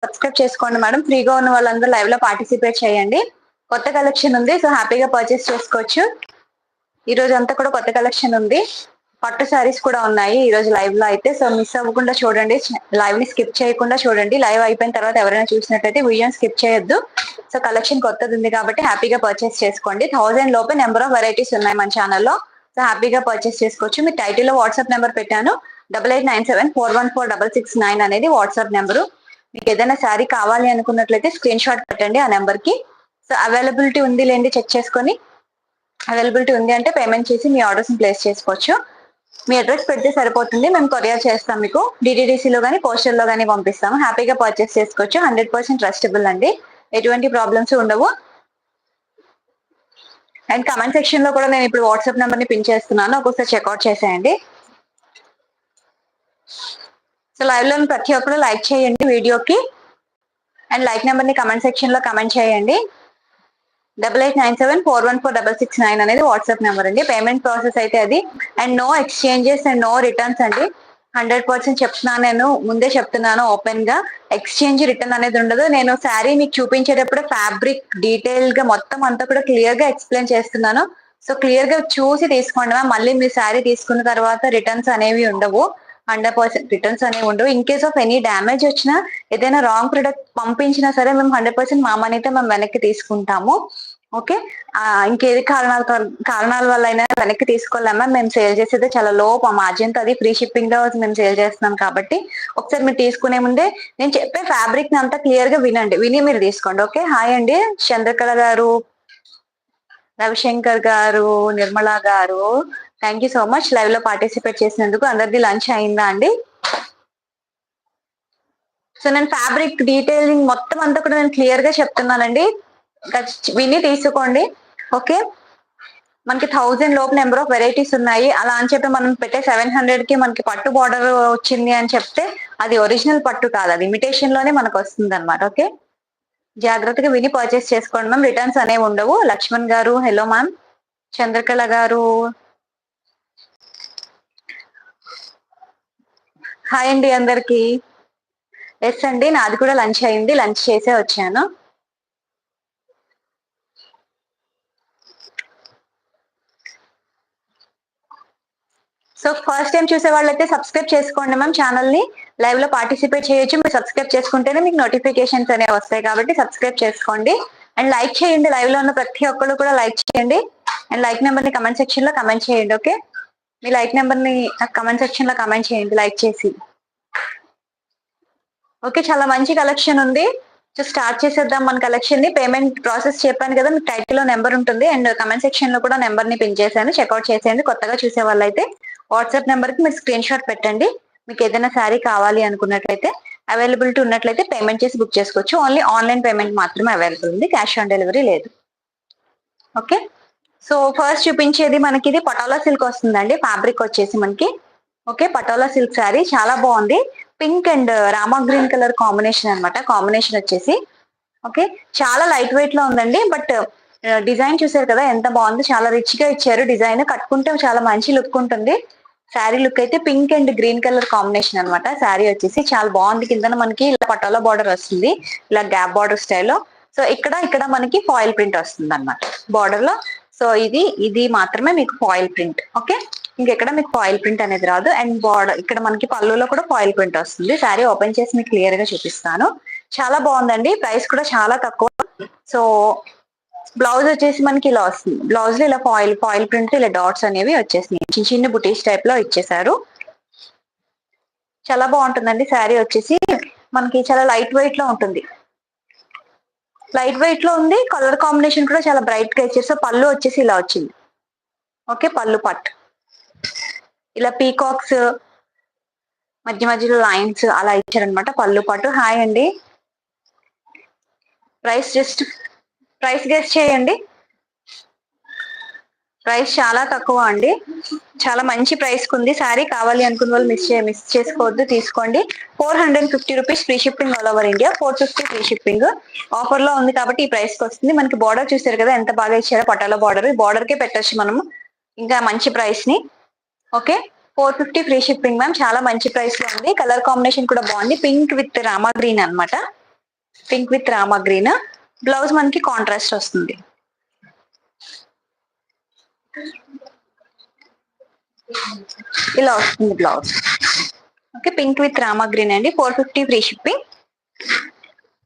Subscribe చేసుకోండి madam. ఫ్రీగా ఉన్న వాళ్ళందరూ లైవ్ లో పార్టిసిపేట్ చేయండి. కొత్త కలెక్షన్ ఉంది, సో హ్యాపీగా పర్చేస్ చేసుకోవచ్చు. ఈ రోజు అంతా కూడా కొత్త కలెక్షన్ ఉంది. పట్టు శారీస్ కూడా ఉన్నాయి ఈ రోజు లైవ్ లో అయితే. సో మిస్ అవ్వకుండా చూడండి, లైవ్ ని స్కిప్ చేయకుండా చూడండి. లైవ్ అయిపోయిన తర్వాత ఎవరైనా చూసినట్లయితే వీడియోని స్కిప్ చేయొద్దు. సో కలెక్షన్ కొత్తది ఉంది కాబట్టి హ్యాపీగా పర్చేస్ చేసుకోండి. 1000 లోపే నెంబర్ ఆఫ్ వెరైటీస్ ఉన్నాయి మన ఛానల్లో. సో హ్యాపీగా పర్చేస్ చేసుకోవచ్చు. మీ టైటిల్ లో వాట్సాప్ నెంబర్ పెట్టాను, 8897414669 అనేది వాట్సాప్ నెంబరు. మీకు ఏదైనా శారీ కావాలి అనుకున్నట్లయితే స్క్రీన్ షాట్ పెట్టండి ఆ నెంబర్ కి. సో అవైలబిలిటీ ఉంది లేండి చెక్ చేసుకొని, అవైలబిలిటీ ఉంది అంటే పేమెంట్ చేసి మీ ఆర్డర్స్ ప్లేస్ చేసుకోవచ్చు. మీ అడ్రస్ పెడితే సరిపోతుంది, మేము కొరియర్ చేస్తాం. మీకు డిటిడిసిలో కానీ పోస్టల్లో కానీ పంపిస్తాము. హ్యాపీగా పర్చేస్ చేసుకోవచ్చు. 100% ట్రస్టబుల్ అండి, ఎటువంటి ప్రాబ్లమ్స్ ఉండవు. అండ్ కమెంట్ సెక్షన్ లో కూడా నేను ఇప్పుడు వాట్సాప్ నెంబర్ ని పిన్ చేస్తున్నాను, ఒకసారి చెక్అవుట్ చేసేయండి. సో లైవ్ లో ప్రతి ఒక్కరు లైక్ చేయండి వీడియోకి. అండ్ లైక్ నెంబర్ ని కమెంట్ సెక్షన్ లో కమెంట్ చేయండి. 8897414669 అనేది వాట్సాప్ నెంబర్ అండి. పేమెంట్ ప్రాసెస్ అయితే అది. And no exchanges and no returns అండి. 100% చెప్తున్నాను, నేను ముందే చెప్తున్నాను ఓపెన్ గా. ఎక్స్చేంజ్ రిటర్న్ అనేది ఉండదు. నేను శారీ మీకు చూపించేటప్పుడు ఫ్యాబ్రిక్ డీటెయిల్ గా మొత్తం అంతా కూడా క్లియర్ గా ఎక్స్ప్లెయిన్ చేస్తున్నాను. సో క్లియర్ గా చూసి తీసుకోండి మ్యామ్. మళ్ళీ మీ శారీ తీసుకున్న తర్వాత రిటర్న్స్ అనేవి ఉండవు, 100% రిటర్న్స్ అనేవి ఉండవు. In case of any damage వచ్చినా, ఏదైనా రాంగ్ ప్రొడక్ట్ పంపించినా సరే మేము 100% మా మనీతో మేము వెనక్కి తీసుకుంటాము. ఓకే, ఇంకేది కారణాల వల్ల అయినా వెనక్కి తీసుకోలేమా. మేము సేల్ చేసేది చాలా లో మార్జిన్ తో, అది ఫ్రీ షిప్పింగ్ లో మేము సేల్ చేస్తున్నాం కాబట్టి ఒకసారి మీరు తీసుకునే ముందే నేను చెప్పే ఫ్యాబ్రిక్ ని అంతా క్లియర్ గా వినండి, విని మీరు తీసుకోండి. ఓకే, హాయ్ అండి చంద్రకళ గారు, రవిశంకర్ గారు, నిర్మలా గారు, thank you so much live లో పార్టిసిపేట్ చేసినందుకు. అందరిది లంచ్ అయిందా అండి? సో నేను ఫ్యాబ్రిక్ డీటెయిలింగ్ మొత్తం అంతా కూడా నేను క్లియర్ గా చెప్తున్నానండి, విని తీసుకోండి. ఓకే, మనకి 1000 లోపు నెంబర్ ఆఫ్ వెరైటీస్ ఉన్నాయి. అలా అని చెప్పి మనం పెట్టే 700 కి మనకి పట్టు బార్డర్ వచ్చింది అని చెప్తే అది ఒరిజినల్ పట్టు కాదు, అది ఇమిటేషన్ లోనే మనకు వస్తుంది అనమాట. ఓకే, జాగ్రత్తగా విని పర్చేస్ చేసుకోండి మ్యామ్. రిటర్న్స్ అనేవి ఉండవు. లక్ష్మణ్ గారు హలో మ్యామ్. చంద్రకళ గారు హాయ్ అండి అందరికి. ఎస్ అండి, నాది కూడా లంచ్ అయింది, లంచ్ చేసే వచ్చాను. సో ఫస్ట్ టైం చూసే వాళ్ళైతే సబ్స్క్రైబ్ చేసుకోండి మ్యామ్. ఛానల్ ని లైవ్ లో పార్టిసిపేట్ చేయొచ్చు. మీరు సబ్స్క్రైబ్ చేసుకుంటేనే మీకు నోటిఫికేషన్స్ అనేవి వస్తాయి కాబట్టి సబ్స్క్రైబ్ చేసుకోండి. అండ్ లైక్ చేయండి, లైవ్ లో ఉన్న ప్రతి ఒక్కరు కూడా లైక్ చేయండి. అండ్ లైక్ నెంబర్ ని కమెంట్ సెక్షన్ లో కమెంట్ చేయండి. ఓకే, మీ లైక్ నెంబర్ ని కమెంట్ సెక్షన్ లో కమెంట్ చేయండి లైక్ చేసి. ఓకే, చాలా మంచి కలెక్షన్ ఉంది. సో స్టార్ట్ చేసేద్దాం మన కలెక్షన్ ని. పేమెంట్ ప్రాసెస్ చెప్పాను కదా, మీకు టైటిల్ లో నెంబర్ ఉంటుంది అండ్ కమెంట్ సెక్షన్ లో కూడా నెంబర్ ని పిన్ చేశాను, చెక్అవుట్ చేసేయండి. కొత్తగా చూసే వాళ్ళైతే వాట్సాప్ నెంబర్ కి మీరు స్క్రీన్ షాట్ పెట్టండి. మీకు ఏదైనా శారీ కావాలి అనుకున్నట్లయితే, అవైలబిలిటీ ఉన్నట్లయితే పేమెంట్ చేసి బుక్ చేసుకోవచ్చు. ఓన్లీ ఆన్లైన్ పేమెంట్ మాత్రమే అవైలబుల్ ఉంది, క్యాష్ ఆన్ డెలివరీ లేదు. ఓకే, సో ఫస్ట్ చూపించేది మనకి ఇది పటోలా సిల్క్ వస్తుందండి. ఫ్యాబ్రిక్ వచ్చేసి మనకి ఓకే పటోలా సిల్క్ శారీ చాలా బాగుంది. Pink and Rama green colour combination అనమాట. కాంబినేషన్ వచ్చేసి ఓకే, చాలా లైట్ వెయిట్ లో ఉందండి. బట్ డిజైన్ చూసారు కదా ఎంత బాగుంది, చాలా రిచ్ గా ఇచ్చారు డిజైన్. కట్టుకుంటే చాలా మంచి లుక్ ఉంటుంది. శారీ లుక్ అయితే pink and green colour combination అనమాట. శారీ వచ్చేసి చాలా బాగుంది. కింద మనకి ఇలా పటోలా బార్డర్ వస్తుంది, ఇలా గ్యాప్ బార్డర్ స్టైల్లో. సో ఇక్కడ మనకి ఫాయిల్ ప్రింట్ వస్తుంది అనమాట బార్డర్ లో. సో ఇది మాత్రమే మీకు ఫాయిల్ ప్రింట్. ఓకే, ఇంకెక్కడ మీకు ఫాయిల్ ప్రింట్ అనేది రాదు. అండ్ బార్డర్ ఇక్కడ మనకి పళ్ళులో కూడా ఫాయిల్ ప్రింట్ వస్తుంది. శారీ ఓపెన్ చేసి మీకు క్లియర్ గా చూపిస్తాను. చాలా బాగుందండి, ప్రైస్ కూడా చాలా తక్కువ. సో బ్లౌజ్ వచ్చేసి మనకి ఇలా వస్తుంది. బ్లౌజ్ లో ఇలా ఫాయిల్ ప్రింట్ ఇలా డాట్స్ అనేవి వచ్చేసినాయి, చిన్న చిన్న బుటీస్ టైప్ లో ఇచ్చేసారు. చాలా బాగుంటుందండి శారీ వచ్చేసి మనకి చాలా లైట్ వెయిట్ లో ఉంటుంది. లైట్ వెయిట్ లో ఉంది, కలర్ కాంబినేషన్ కూడా చాలా బ్రైట్ గా ఇచ్చేసి. పళ్ళు వచ్చేసి ఇలా వచ్చింది. ఓకే, పళ్ళు పట్ ఇలా పీకాక్స్ మధ్య మధ్యలో లైన్స్ అలా ఇచ్చారనమాట పళ్ళు పట్టు. హాయ్ అండి, ప్రైస్ గెస్ చేయండి. ప్రైస్ చాలా తక్కువ అండి, చాలా మంచి ప్రైస్ కుంది. శారీ కావాలి అనుకున్న వాళ్ళు మిస్ చేసుకోవద్దు, తీసుకోండి. 450 rupees free shipping all over India. 450 free shipping offer లో ఉంది కాబట్టి ఈ ప్రైస్ కి వస్తుంది. మనకి బార్డర్ చూసారు కదా ఎంత బాగా ఇచ్చారో, పటాల బార్డర్. బార్డర్ కే పెట్టచ్చు మనము ఇంకా మంచి ప్రైస్ ని. ఓకే, 450 ఫ్రీ షిప్పింగ్ మ్యామ్, చాలా మంచి ప్రైస్ లో ఉంది. కలర్ కాంబినేషన్ కూడా బాగుంది, పింక్ విత్ రామా గ్రీన్ అనమాట. Pink with Rama green. Blouse మనకి కాంట్రాస్ట్ వస్తుంది. ఇలా వస్తుంది blouse. Okay, pink with Rama green అండి. 450 ఫ్రీ షిప్పింగ్.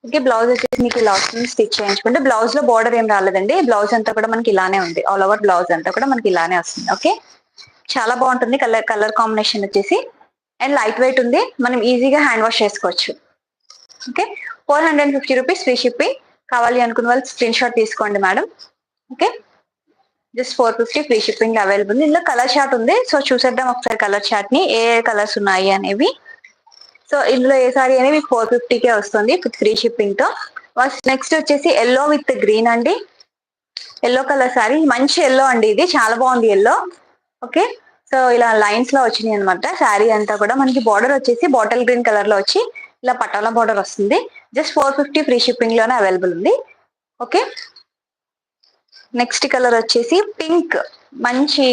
ఓకే, బ్లౌజ్ వచ్చేసి మీకు ఇలా వస్తుంది. స్టిచ్ చేయించుకుంటే బ్లౌజ్ లో బోర్డర్ ఏం రాలేదండి. బ్లౌజ్ అంతా కూడా మనకి ఇలానే ఉంది. ఆల్ ఓవర్ బ్లౌజ్ అంతా కూడా మనకి ఇలానే వస్తుంది. ఓకే, చాలా బాగుంటుంది. కలర్ కాంబినేషన్ వచ్చేసి అండ్ లైట్ వెయిట్ ఉంది. మనం ఈజీగా హ్యాండ్ వాష్ చేసుకోవచ్చు. Okay, 450 rupees free shipping. కావాలి అనుకున్న వాళ్ళు స్క్రీన్ షాట్ తీసుకోండి madam. Okay, just 450 free shipping available. ఇందులో కలర్ చార్ట్ ఉంది. సో చూసేద్దాం ఒకసారి కలర్ చార్ట్ ని, ఏ కలర్స్ ఉన్నాయి అనేవి. సో ఇందులో ఏ సారీ అనేది 450కే వస్తుంది ఫ్రీ షిప్పింగ్ తో. నెక్స్ట్ వచ్చేసి ఎల్లో విత్ గ్రీన్ అండి. ఎల్లో కలర్ సారీ, మంచి ఎల్లో అండి. ఇది చాలా బాగుంది ఎల్లో. ఓకే, సో ఇలా లైన్స్ లో వచ్చినాయి అనమాట. శారీ అంతా కూడా మనకి బార్డర్ వచ్చేసి బాటిల్ గ్రీన్ కలర్ లో వచ్చి ఇలా పటాల బార్డర్ వస్తుంది. జస్ట్ 450 ఫ్రీ షిప్పింగ్ లోనే అవైలబుల్ ఉంది. ఓకే, నెక్స్ట్ కలర్ వచ్చేసి పింక్, మంచి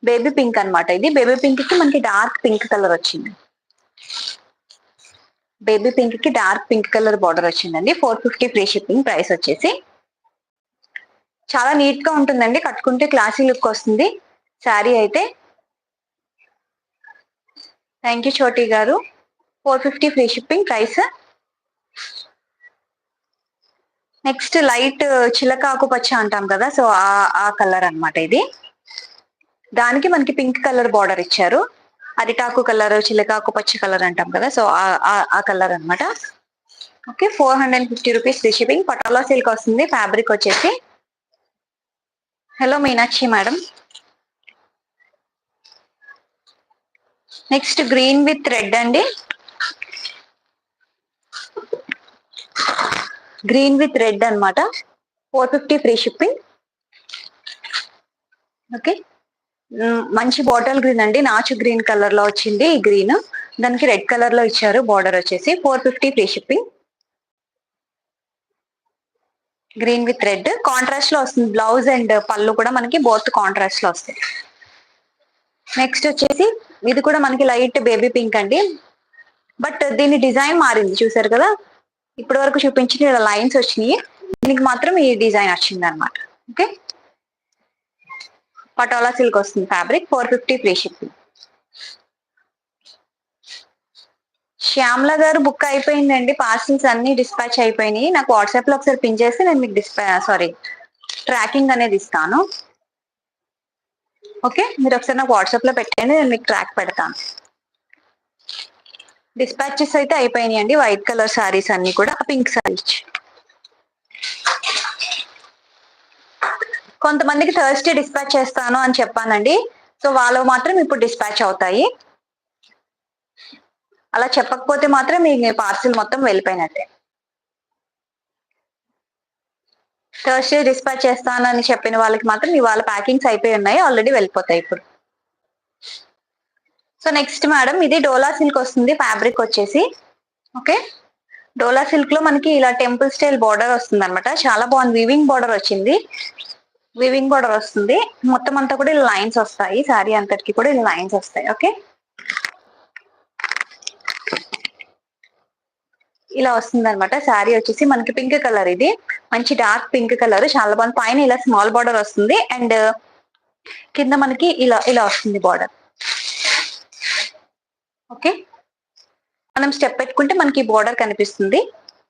బేబీ పింక్ అనమాట. ఇది బేబీ పింక్ కి మనకి డార్క్ పింక్ కలర్ వచ్చింది. బేబీ పింక్ కి డార్క్ పింక్ కలర్ బార్డర్ వచ్చిందండి. 450 ఫ్రీ షిప్పింగ్. ప్రైస్ వచ్చేసి చాలా నీట్ గా ఉంటుందండి. కట్టుకుంటే క్లాసీ లుక్ వస్తుంది శారీ అయితే. థ్యాంక్ యూ చోటి గారు. 450 free shipping price. Next light చిలకాకు పచ్చ అంటాం కదా, సో ఆ కలర్ అనమాట ఇది. దానికి మనకి పింక్ కలర్ బార్డర్ ఇచ్చారు. అరిటాకు కలర్, చిలకాకు పచ్చ కలర్ అంటాం కదా, సో ఆ కలర్ అనమాట. Okay, 450 rupees free shipping. Patola silk వస్తుంది. ఫ్యాబ్రిక్ వచ్చేసి. Hello Meenakshi madam. Next green with red అండి. గ్రీన్ విత్ రెడ్ అనమాట. 450 ఫ్రీ షిప్పింగ్. ఓకే, మంచి బాటిల్ గ్రీన్ అండి. నాచు గ్రీన్ కలర్ లో వచ్చింది ఈ గ్రీన్. దానికి రెడ్ కలర్ లో ఇచ్చారు బార్డర్ వచ్చేసి. 450 free shipping. Green with red contrast లో వస్తుంది. బ్లౌజ్ అండ్ పళ్ళు కూడా మనకి బోత్ కాంట్రాస్ట్ లో వస్తాయి. నెక్స్ట్ వచ్చేసి ఇది కూడా మనకి లైట్ బేబీ పింక్ అండి. బట్ దీని డిజైన్ మారింది, చూసారు కదా. ఇప్పటి వరకు చూపించిన లైన్స్ వచ్చినాయి, దీనికి మాత్రం ఈ డిజైన్ వచ్చింది అనమాట. ఓకే, పటోలా సిల్క్ వస్తుంది ఫ్యాబ్రిక్. 450 free shipping. శ్యామ్ల గారు బుక్ అయిపోయిందండి. పార్సిల్స్ అన్ని డిస్పాచ్ అయిపోయినాయి. నాకు వాట్సాప్ లో ఒకసారి పిన్ చేసి నేను మీకు ట్రాకింగ్ అనేది ఇస్తాను. ఓకే, మీరు ఒకసారి నాకు వాట్సాప్ లో పెట్టండి, నేను మీకు ట్రాక్ పెడతాను. డిస్పాచెస్ అయితే అయిపోయినాయి అండి. వైట్ కలర్ సారీస్ అన్ని కూడా. పింక్ సారీస్ కొంతమందికి థర్స్డే డిస్పాచ్ చేస్తాను అని చెప్పానండి. సో వాళ్ళు మాత్రం ఇప్పుడు డిస్పాచ్ అవుతాయి. అలా చెప్పకపోతే మాత్రం మీ పార్సిల్ మొత్తం వెళ్ళిపోయినట్టే. థర్స్డే డిస్పాచ్ చేస్తానని చెప్పిన వాళ్ళకి మాత్రం ఇవాళ ప్యాకింగ్స్ అయిపోయి ఉన్నాయి, ఆల్రెడీ వెళ్ళిపోతాయి ఇప్పుడు. సో నెక్స్ట్ మేడం, ఇది డోలా సిల్క్ వస్తుంది. ఫ్యాబ్రిక్ వచ్చేసి ఓకే, డోలా సిల్క్ లో మనకి ఇలా టెంపుల్ స్టైల్ బార్డర్ వస్తుంది అనమాట. చాలా బాగుంది. వివింగ్ బార్డర్ వచ్చింది. వివింగ్ బార్డర్ వస్తుంది. మొత్తం అంతా కూడా ఇలా లైన్స్ వస్తాయి. శారీ అంతటికి కూడా ఇలా లైన్స్ వస్తాయి. ఓకే, ఇలా వస్తుంది అనమాట. శారీ వచ్చేసి మనకి పింక్ కలర్. ఇది మంచి డార్క్ పింక్ కలర్, చాలా బాగుంది. పైన ఇలా స్మాల్ బార్డర్ వస్తుంది అండ్ కింద మనకి ఇలా ఇలా వస్తుంది బార్డర్. ఓకే, మనం స్టెప్ పెట్టుకుంటే మనకి బార్డర్ కనిపిస్తుంది.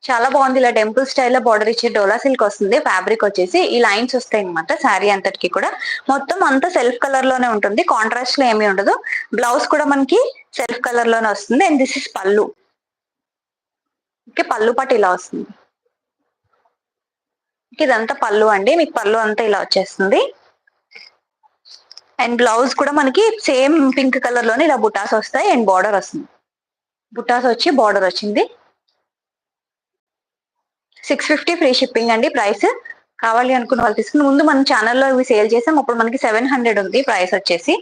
చాలా బాగుంది. ఇలా టెంపుల్ స్టైల్లో బార్డర్ ఇచ్చే డోలా సిల్క్ వస్తుంది. ఫ్యాబ్రిక్ వచ్చేసి ఈ లైన్స్ వస్తాయి అనమాట. శారీ అంతటికి కూడా మొత్తం అంతా సెల్ఫ్ కలర్ లోనే ఉంటుంది. కాంట్రాస్ట్ లో ఏమీ ఉండదు. బ్లౌజ్ కూడా మనకి సెల్ఫ్ కలర్ లోనే వస్తుంది. అండ్ దిస్ ఇస్ పళ్ళు. ఓకే, పళ్ళు పాటు ఇలా వస్తుంది. ఇదంతా పళ్ళు అండి. మీకు పళ్ళు అంతా ఇలా వచ్చేస్తుంది. అండ్ బ్లౌజ్ కూడా మనకి సేమ్ పింక్ కలర్ లోనే ఇలా బుటాస్ వస్తాయి అండ్ బార్డర్ వస్తుంది. బుటాస్ వచ్చి బార్డర్ వచ్చింది. 650 ఫ్రీ షిప్పింగ్ అండి. ప్రైస్ కావాలి అనుకున్న వాళ్ళు తీసుకుని, ముందు మన ఛానల్లో ఇవి సేల్ చేసాం. అప్పుడు మనకి 700 ఉంది ప్రైస్ వచ్చేసి.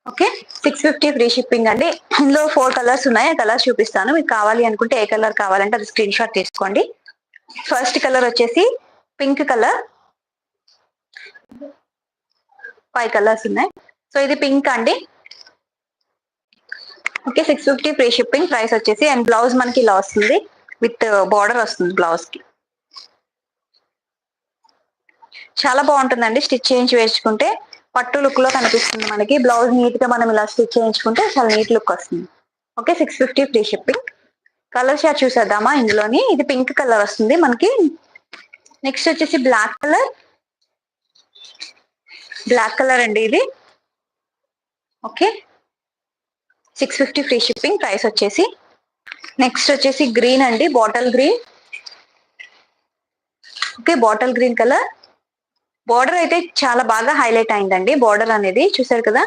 ఓకే, 650 ఫ్రీ షిప్పింగ్ అండి. ఇందులో 4 కలర్స్ ఉన్నాయి. ఆ కలర్స్ చూపిస్తాను. మీకు కావాలి అనుకుంటే ఏ కలర్ కావాలంటే అది స్క్రీన్ షాట్ తీసుకోండి. ఫస్ట్ కలర్ వచ్చేసి పింక్ కలర్. 5 కలర్స్ ఉన్నాయి. సో ఇది పింక్ అండి. Okay, 650 free shipping. ప్రైస్ వచ్చేసి అండ్ బ్లౌజ్ మనకి ఇలా వస్తుంది. విత్ బార్డర్ వస్తుంది బ్లౌజ్ కి. చాలా బాగుంటుందండి. స్టిచ్ చేయించి వేసుకుంటే పట్టు లుక్ లో కనిపిస్తుంది మనకి. బ్లౌజ్ నీట్ గా మనం ఇలా స్టిచ్ చేయించుకుంటే చాలా నీట్ లుక్ వస్తుంది. Okay, 650 free shipping. Colour shot చూసేద్దామా ఇందులోని. ఇది పింక్ కలర్ వస్తుంది మనకి. నెక్స్ట్ వచ్చేసి బ్లాక్ కలర్ అండి ఇది. Okay, 650 free shipping. ప్రైస్ వచ్చేసి. నెక్స్ట్ వచ్చేసి గ్రీన్ అండి, bottle green. Okay, bottle green colour. Border అయితే చాలా బాగా హైలైట్ అయిందండి. బార్డర్ అనేది చూసారు కదా,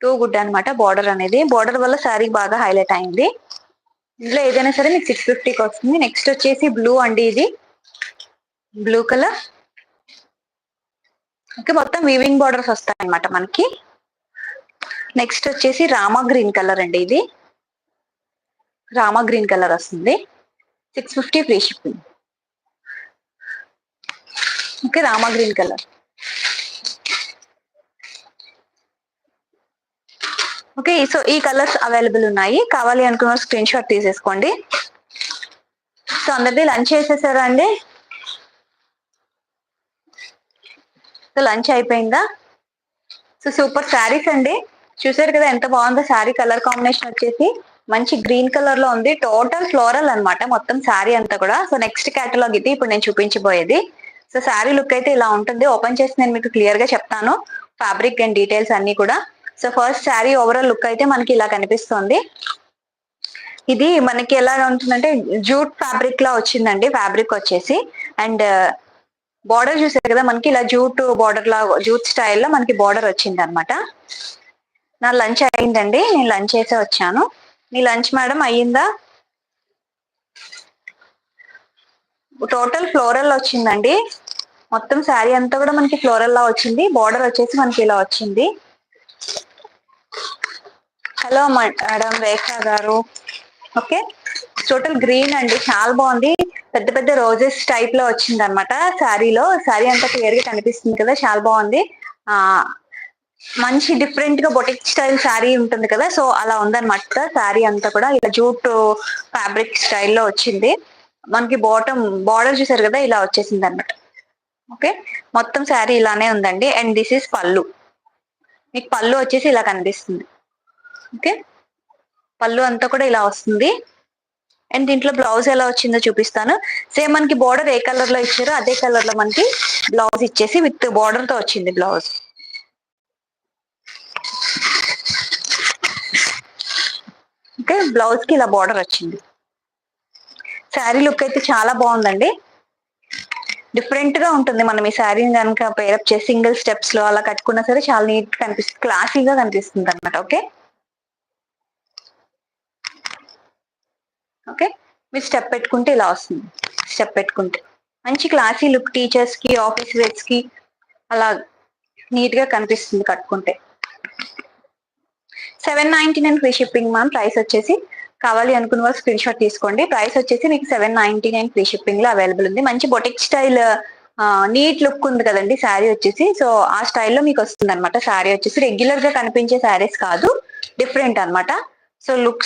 టూ గుడ్ అనమాట. బార్డర్ అనేది, బార్డర్ వల్ల శారీ బాగా హైలైట్ అయింది. ఇందులో ఏదైనా సరే మీకు 650కి వస్తుంది. నెక్స్ట్ వచ్చేసి బ్లూ అండి, ఇది బ్లూ కలర్. ఓకే, మొత్తం వీవింగ్ బార్డర్స్ వస్తాయి అనమాట మనకి. నెక్స్ట్ వచ్చేసి రామా గ్రీన్ కలర్ అండి, ఇది రామా గ్రీన్ కలర్ వస్తుంది. 650 free shipping. Okay, Rama green colour. Okay, so ఈ కలర్స్ అవైలబుల్ ఉన్నాయి. కావాలి అనుకున్న స్క్రీన్ షాట్ తీసేసుకోండి. సో అందరిది లంచ్ చేసేసారా అండి? సో లంచ్ అయిపోయిందా? సో సూపర్ శారీస్ అండి. చూసారు కదా ఎంత బాగుందో శారీ. కలర్ కాంబినేషన్ వచ్చేసి మంచి గ్రీన్ కలర్ లో ఉంది. టోటల్ ఫ్లోరల్ అన్నమాట మొత్తం శారీ అంతా కూడా. సో నెక్స్ట్ కేటలాగ్ ఇది ఇప్పుడు నేను చూపించబోయేది. సో శారీ లుక్ అయితే ఇలా ఉంటుంది. ఓపెన్ చేసి నేను మీకు క్లియర్ గా చెప్తాను ఫ్యాబ్రిక్ అండ్ డీటెయిల్స్ అన్ని కూడా. So first sari overall look అయితే మనకి ఇలా కనిపిస్తుంది. ఇది మనకి ఎలా ఉంటుందంటే జూట్ ఫ్యాబ్రిక్ లా వచ్చిందండి. ఫ్యాబ్రిక్ వచ్చేసి అండ్ బార్డర్ చూసారు కదా మనకి ఇలా జూట్ బార్డర్ లా, జూట్ స్టైల్లో మనకి బార్డర్ వచ్చింది అనమాట. నా లంచ్ అయిందండి, నేను లంచ్ చేసే వచ్చాను. మీ లంచ్ మేడం అయ్యిందా? టోటల్ ఫ్లోరల్ వచ్చిందండి. మొత్తం శారీ అంతా కూడా మనకి ఫ్లోరల్ లా వచ్చింది. బార్డర్ వచ్చేసి మనకి ఇలా వచ్చింది. హలో మేడం రేఖ గారు. ఓకే, టోటల్ గ్రీన్ అండి, చాలా బాగుంది. పెద్ద పెద్ద రోజెస్ టైప్ లో వచ్చింది అనమాట శారీలో. శారీ అంతా క్లియర్ గా కనిపిస్తుంది కదా, చాలా బాగుంది. ఆ మంచి డిఫరెంట్ గా బొటిక్ స్టైల్ శారీ ఉంటుంది కదా, సో అలా ఉందన్నమాట. శారీ అంతా కూడా ఇలా జూట్ ఫ్యాబ్రిక్ స్టైల్లో వచ్చింది. మనకి బాటమ్ బార్డర్ చూసారు కదా, ఇలా వచ్చేసింది అనమాట. ఓకే, మొత్తం శారీ ఇలానే ఉందండి. అండ్ దిస్ ఇస్ పళ్ళు. మీకు పళ్ళు వచ్చేసి ఇలా కనిపిస్తుంది. ఓకే, పళ్ళు అంతా కూడా ఇలా వస్తుంది. అండ్ దీంట్లో బ్లౌజ్ ఎలా వచ్చిందో చూపిస్తాను. సేమ్ మనకి బార్డర్ ఏ కలర్ లో ఇచ్చారో అదే కలర్ లో మనకి బ్లౌజ్ ఇచ్చేసి విత్ బార్డర్ తో వచ్చింది బ్లౌజ్. ఓకే, బ్లౌజ్ కి ఇలా బార్డర్ వచ్చింది. శారీ లుక్ అయితే చాలా బాగుందండి. డిఫరెంట్ గా ఉంటుంది. మనం ఈ శారీని కనుక పేరప్ చేసి సింగిల్ స్టెప్స్ లో అలా కట్టుకున్నా సరే చాలా నీట్ గా కనిపిస్తుంది, క్లాసీగా కనిపిస్తుంది అనమాట. ఓకే, ఓకే, మీరు స్టెప్ పెట్టుకుంటే ఇలా వస్తుంది. స్టెప్ పెట్టుకుంటే మంచి క్లాసీ లుక్, టీచర్స్ కి ఆఫీస్ వేర్స్ కి అలా నీట్ గా కనిపిస్తుంది కట్టుకుంటే. 799 ఫ్రీ షిప్పింగ్ మ్యామ్. ప్రైస్ వచ్చేసి కావాలి అనుకున్న వాళ్ళు స్క్రీన్ షాట్ తీసుకోండి. ప్రైస్ వచ్చేసి మీకు 799 ఫ్రీ షిప్పింగ్ లో అవైలబుల్ ఉంది. మంచి బొటిక్ స్టైల్ నీట్ లుక్ ఉంది కదండి శారీ వచ్చేసి. సో ఆ స్టైల్లో మీకు వస్తుంది అనమాట. శారీ వచ్చేసి రెగ్యులర్ గా కనిపించే శారీస్ కాదు, డిఫరెంట్ అనమాట. సో లుక్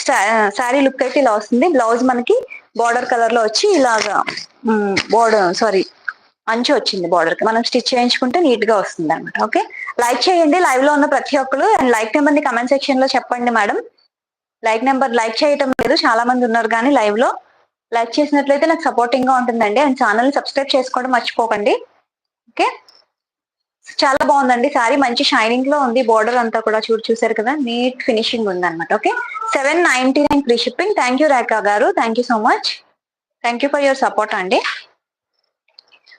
శారీ లుక్ అయితే ఇలా వస్తుంది. బ్లౌజ్ మనకి బార్డర్ కలర్ లో వచ్చి ఇలాగా బార్డర్ అంచు వచ్చింది బార్డర్ కి. మనం స్టిచ్ చేయించుకుంటే నీట్ గా వస్తుంది అనమాట. ఓకే, లైక్ చేయండి లైవ్ లో ఉన్న ప్రతి ఒక్కరు. అండ్ లైక్ నెంబర్ ని కమెంట్ సెక్షన్ లో చెప్పండి మేడం. లైక్ చేయటం లేదు చాలా మంది ఉన్నారు, కానీ లైవ్ లో లైక్ చేసినట్లయితే నాకు సపోర్టింగ్ గా ఉంటుందండి. అండ్ ఛానల్ ని సబ్స్క్రైబ్ చేసుకోవడం మర్చిపోకండి. ఓకే, చాలా బాగుందండి శారీ. మంచి షైనింగ్ లో ఉంది. బార్డర్ అంతా కూడా చూసారు కదా, నీట్ ఫినిషింగ్ ఉంది అనమాట. Okay, 799 free shipping. Thank you Rekha గారు, thank you so much. Thank you for your support అండి.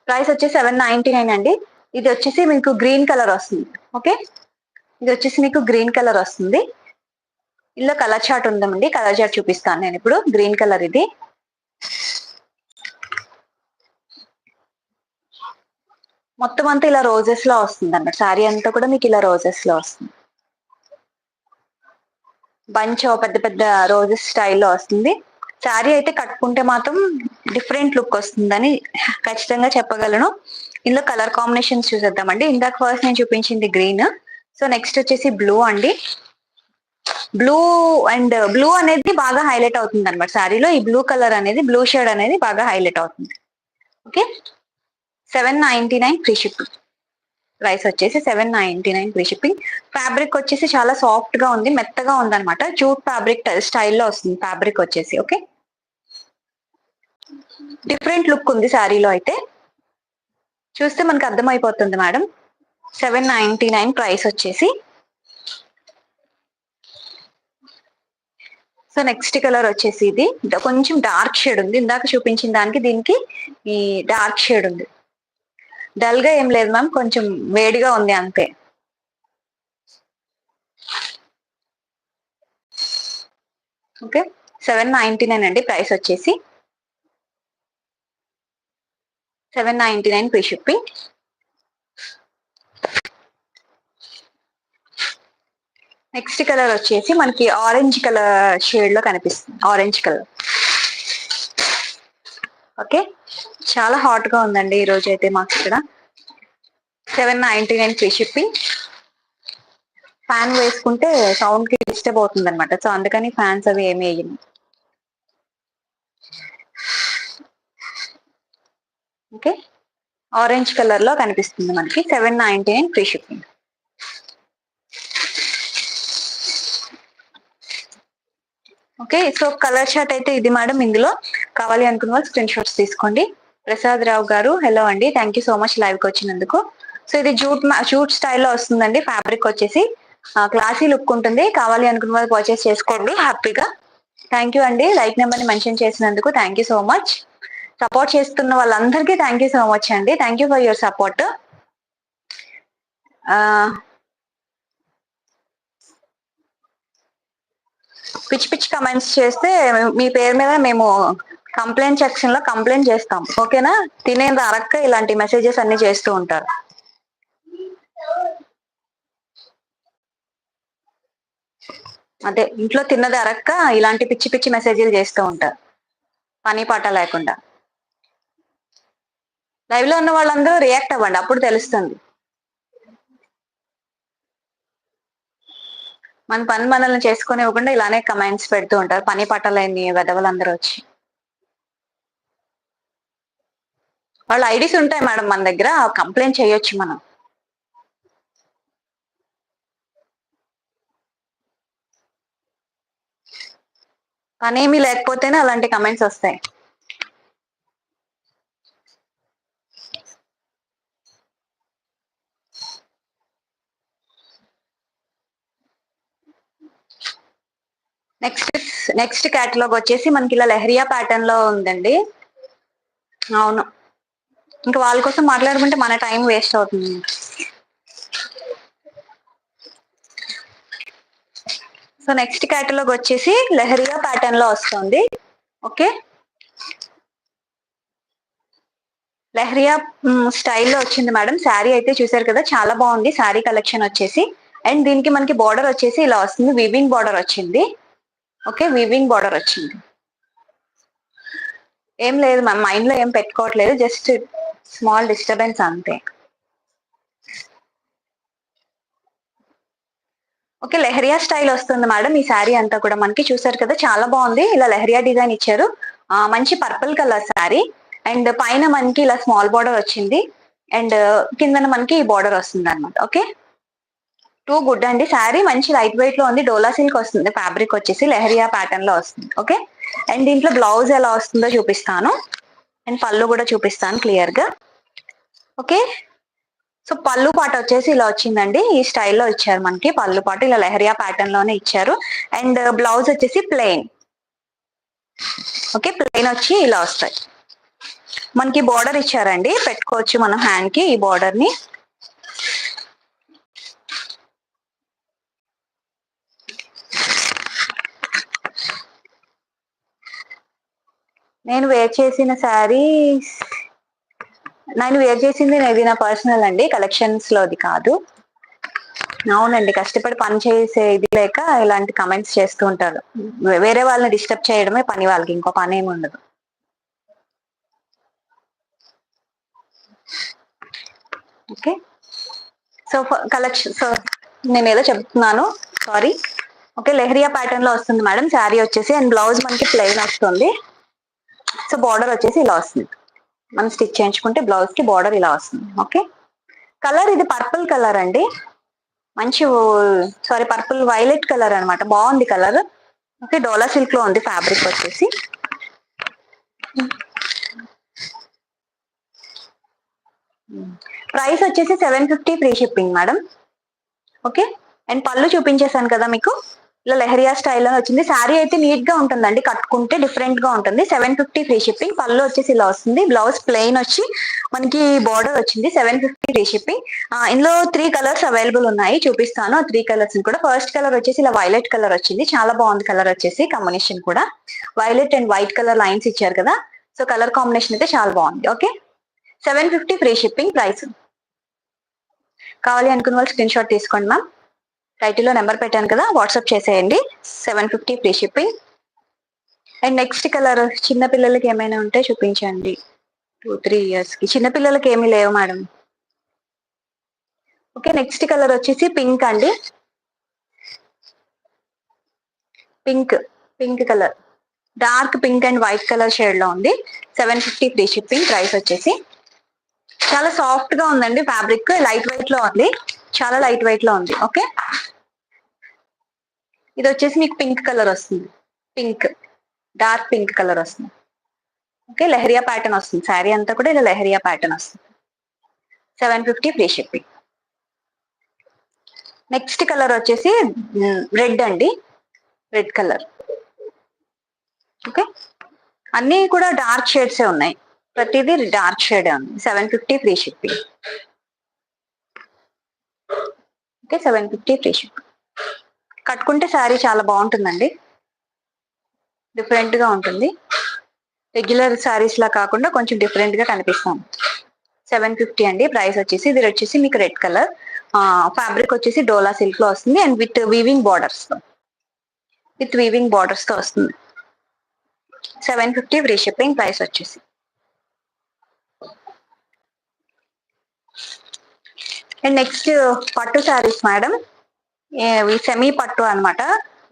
ప్రైస్ వచ్చేసి 799 అండి. ఇది వచ్చేసి మీకు గ్రీన్ కలర్ వస్తుంది. ఓకే, ఇది వచ్చేసి మీకు గ్రీన్ కలర్ వస్తుంది. ఇందులో కలర్ చార్ట్ ఉందండి, కలర్ చార్ట్ చూపిస్తాను నేను ఇప్పుడు. గ్రీన్ కలర్ ఇది. మొత్తం అంతా ఇలా రోజెస్ లో వస్తుంది అన్నమాట. శారీ అంతా కూడా మీకు ఇలా రోజెస్ లో వస్తుంది. బంచ్ పెద్ద పెద్ద రోజెస్ స్టైల్లో వస్తుంది. శారీ అయితే కట్టుకుంటే మాత్రం డిఫరెంట్ లుక్ వస్తుందని ఖచ్చితంగా చెప్పగలను. ఇందులో కలర్ కాంబినేషన్స్ చూసేద్దామండి. ఇందాక ఫస్ట్ నేను చూపించింది గ్రీన్. సో నెక్స్ట్ వచ్చేసి బ్లూ అండి. బ్లూ అండ్ బ్లూ అనేది బాగా హైలైట్ అవుతుంది అనమాట శారీలో. ఈ బ్లూ కలర్ అనేది, బ్లూ షేడ్ అనేది బాగా హైలైట్ అవుతుంది. Okay, 799 free shipping. ప్రైస్ వచ్చేసి 799 ఫ్రీ షిప్పింగ్. ఫ్యాబ్రిక్ వచ్చేసి చాలా సాఫ్ట్ గా ఉంది, మెత్తగా ఉంది అనమాట. జూట్ ఫ్యాబ్రిక్ స్టైల్లో వస్తుంది ఫ్యాబ్రిక్ వచ్చేసి. ఓకే, డిఫరెంట్ లుక్ ఉంది శారీలో అయితే, చూస్తే మనకు అర్థమైపోతుంది మేడం. 799 ప్రైస్ వచ్చేసి. సో నెక్స్ట్ కలర్ వచ్చేసి ఇది కొంచెం డార్క్ షేడ్ ఉంది. ఇందాక చూపించిన దానికి దీనికి ఈ డార్క్ షేడ్ ఉంది. డల్ గా ఏం లేదు మ్యామ్, కొంచెం వేడిగా ఉంది అంతే. ఓకే, 799 అండి ప్రైస్ వచ్చేసి. 799 ఫ్రీ షిప్పింగ్. నెక్స్ట్ కలర్ వచ్చేసి మనకి ఆరెంజ్ కలర్ షేడ్ లో కనిపిస్తుంది, ఆరెంజ్ కలర్. ఓకే, చాలా హాట్ గా ఉందండి ఈ రోజు అయితే మాకు ఇక్కడ. 799 ఫ్రీ షిప్పింగ్. ఫ్యాన్ వేసుకుంటే సౌండ్ కి డిస్టర్బ్ అవుతుంది అనమాట, సో అందుకని ఫ్యాన్స్ అవి ఏమి వేయను. ఓకే, ఆరెంజ్ కలర్ లో కనిపిస్తుంది మనకి. 799 free shipping. Okay, so colour short అయితే ఇది మేడం. ఇందులో కావాలి అనుకున్న వాళ్ళు స్క్రీన్ షాట్స్ తీసుకోండి. ప్రసాద్ రావు గారు హలో అండి, thank you so much live కి వచ్చినందుకు. సో ఇది జూట్ స్టైల్లో వస్తుందండి. ఫ్యాబ్రిక్ వచ్చేసి క్లాసీ లుక్ ఉంటుంది. కావాలి అనుకున్న వాళ్ళు పర్చేస్ చేసుకోండి హ్యాపీగా. థ్యాంక్ యూ అండి, లైక్ నెంబర్ ని మెన్షన్ చేసినందుకు thank you so much. Support చేస్తున్న వాళ్ళందరికీ థ్యాంక్ యూ సో మచ్ అండి. Thank you for your support. పిచ్చి పిచ్చి కమెంట్స్ చేస్తే మీ పేరు మీద మేము కంప్లైంట్ సెక్షన్ లో కంప్లైంట్ చేస్తాం. ఓకేనా, తినేది అరక్క ఇలాంటి మెసేజెస్ అన్ని చేస్తూ ఉంటారు. అదే ఇంట్లో తిన్నది అరక్క ఇలాంటి పిచ్చి పిచ్చి మెసేజ్లు చేస్తూ ఉంటారు, పని పాట లేకుండా. లైవ్ లో ఉన్న వాళ్ళందరూ రియాక్ట్ అవ్వండి, అప్పుడు తెలుస్తుంది. మన పని మనల్ని చేసుకుని ఇవ్వకుండా ఇలానే కమెంట్స్ పెడుతూ ఉంటారు, పని పట్టలేని వెదవలందరూ వచ్చి. వాళ్ళ ఐడీస్ ఉంటాయి మేడం మన దగ్గర, కంప్లైంట్ చేయొచ్చు మనం. పనేమీ లేకపోతేనే అలాంటి కమెంట్స్ వస్తాయి. నెక్స్ట్ క్యాటలాగ్ వచ్చేసి మనకి ఇలా లెహరియా ప్యాటర్న్ లో ఉందండి. అవును, ఇంకా వాళ్ళ కోసం మాట్లాడుకుంటే మన టైం వేస్ట్ అవుతుంది. సో నెక్స్ట్ క్యాటలాగ్ వచ్చేసి లెహరియా ప్యాటర్న్ లో వస్తుంది. ఓకే, లెహరియా స్టైల్లో వచ్చింది మేడం. శారీ అయితే చూసారు కదా, చాలా బాగుంది శారీ కలెక్షన్ వచ్చేసి. అండ్ దీనికి మనకి బార్డర్ వచ్చేసి ఇలా వస్తుంది, వివింగ్ బార్డర్ వచ్చింది. ఓకే, వివింగ్ బార్డర్ వచ్చింది. ఏం లేదు మ్యామ్, మైండ్ లో ఏం పెట్టుకోవట్లేదు, జస్ట్ స్మాల్ డిస్టర్బెన్స్ అంతే. ఓకే, లెహరియా స్టైల్ వస్తుంది మేడం ఈ శారీ అంతా కూడా. మనకి చూసారు కదా, చాలా బాగుంది. ఇలా లెహరియా డిజైన్ ఇచ్చారు, మంచి పర్పుల్ కలర్ శారీ. అండ్ పైన మనకి ఇలా స్మాల్ బార్డర్ వచ్చింది, అండ్ కిందన మనకి ఈ బార్డర్ వస్తుంది అనమాట. ఓకే, టూ గుడ్ అండి. శారీ మంచి లైట్ వెయిట్ లో ఉంది, డోలా సిల్క్ వస్తుంది. ఫ్యాబ్రిక్ వచ్చేసి లెహరియా ప్యాటర్న్ లో వస్తుంది. ఓకే, అండ్ దీంట్లో బ్లౌజ్ ఎలా వస్తుందో చూపిస్తాను, అండ్ పళ్ళు కూడా చూపిస్తాను క్లియర్ గా. ఓకే, సో పళ్ళు పాట వచ్చేసి ఇలా వచ్చిందండి, ఈ స్టైల్లో ఇచ్చారు మనకి. పళ్ళు పాట ఇలా లెహరియా ప్యాటర్న్ లోనే ఇచ్చారు. అండ్ బ్లౌజ్ వచ్చేసి ప్లెయిన్. ఓకే, ప్లెయిన్ వచ్చి ఇలా వస్తాయి. మనకి బార్డర్ ఇచ్చారండి, పెట్టుకోవచ్చు మనం హ్యాండ్ కి ఈ బార్డర్ ని. నేను వేర్ చేసిన శారీ, నేను వేర్ చేసింది ఇది నా పర్సనల్ అండి, కలెక్షన్స్ లోది కాదు. అవునండి, కష్టపడి పని చేసే ఇది లేక ఇలాంటి కమెంట్స్ చేస్తూ ఉంటారు. వేరే వాళ్ళని డిస్టర్బ్ చేయడమే పని వాళ్ళకి, ఇంకో పని ఏమి ఉండదు. ఓకే, సో కలెక్షన్, సో నేను ఏదో చెప్తున్నాను, సారీ. ఓకే, లెహరియా ప్యాటర్న్ లో వస్తుంది మేడం శారీ వచ్చేసి. అండ్ బ్లౌజ్ మనకి ప్లెయిన్ వస్తుంది. సో బార్డర్ వచ్చేసి ఇలా వస్తుంది. మనం స్టిచ్ చేయించుకుంటే బ్లౌజ్ కి బార్డర్ ఇలా వస్తుంది. ఓకే, కలర్ ఇది పర్పుల్ కలర్ అండి. మంచి సారీ పర్పుల్ వైలెట్ కలర్ అనమాట. బాగుంది కలర్. ఓకే, డోలా సిల్క్ లో ఉంది ఫ్యాబ్రిక్ వచ్చేసి. ప్రైస్ వచ్చేసి 750 free shipping madam. Okay, and పళ్ళు చూపించేశాను కదా మీకు. ఇలా లెహరియా స్టైల్లో వచ్చింది. శారీ అయితే నీట్ గా ఉంటుందండి, కట్టుకుంటే డిఫరెంట్ గా ఉంటుంది. 750 ఫ్రీ షిప్పింగ్. పళ్ళు వచ్చేసి ఇలా వస్తుంది. బ్లౌజ్ ప్లెయిన్ వచ్చి మనకి బార్డర్ వచ్చింది. 750 ఫ్రీ షిప్పింగ్. ఇందులో 3 కలర్స్ అవైలబుల్ ఉన్నాయి, చూపిస్తాను ఆ 3 కలర్స్ కూడా. ఫస్ట్ కలర్ వచ్చేసి ఇలా వైలెట్ కలర్ వచ్చింది, చాలా బాగుంది కలర్ వచ్చేసి. కాంబినేషన్ కూడా violet and white colour lines ఇచ్చారు కదా, సో కలర్ కాంబినేషన్ అయితే చాలా బాగుంది. Okay, 750 free shipping price. కావాలి అనుకున్న వాళ్ళు స్క్రీన్ షాట్ తీసుకోండి మ్యామ్. టైటిల్లో నెంబర్ పెట్టాను కదా, వాట్సాప్ చేసేయండి. 750 free shipping. And next colour చిన్న పిల్లలకి ఏమైనా ఉంటే చూపించండి. 2-3 ఇయర్స్ కి చిన్న పిల్లలకి ఏమీ లేవు మేడం. ఓకే, నెక్స్ట్ కలర్ వచ్చేసి పింక్ అండి. Pink, pink colour, dark pink and white colour shade లో ఉంది. 750 ఫ్రీ షిప్పింగ్. ప్రైస్ వచ్చేసి చాలా సాఫ్ట్ గా ఉందండి ఫ్యాబ్రిక్, లైట్ వెయిట్ లో ఉంది, చాలా లైట్ వెయిట్ లో ఉంది. ఓకే, ఇది వచ్చేసి మీకు పింక్ కలర్ వస్తుంది. పింక్, డార్క్ పింక్ కలర్ వస్తుంది. ఓకే, లెహరియా ప్యాటర్న్ వస్తుంది. శారీ అంతా కూడా ఇలా లెహరియా ప్యాటర్న్ వస్తుంది. 750 ఫ్రీ షిప్పింగ్. నెక్స్ట్ కలర్ వచ్చేసి రెడ్ అండి, రెడ్ కలర్. ఓకే, అన్ని కూడా డార్క్ షేడ్స్ ఉన్నాయి, ప్రతిదీ డార్క్ షేడ్ ఉంది. 750 free shipping. Okay, 750 free shipping. కట్టుకుంటే శారీ చాలా బాగుంటుందండి, డిఫరెంట్ గా ఉంటుంది. రెగ్యులర్ శారీస్ లా కాకుండా కొంచెం డిఫరెంట్ గా కనిపిస్తాం. 750 అండి ప్రైస్ వచ్చేసి. ఇది వచ్చేసి మీకు రెడ్ కలర్, ఫ్యాబ్రిక్ వచ్చేసి డోలా సిల్క్ లో వస్తుంది. And with weaving borders, with weaving borders తో వస్తుంది. 750 ఫ్రీ షిప్పింగ్. ప్రైస్ వచ్చేసి. అండ్ నెక్స్ట్ పట్టు శారీస్ మేడం. సెమీ పట్టు అనమాట,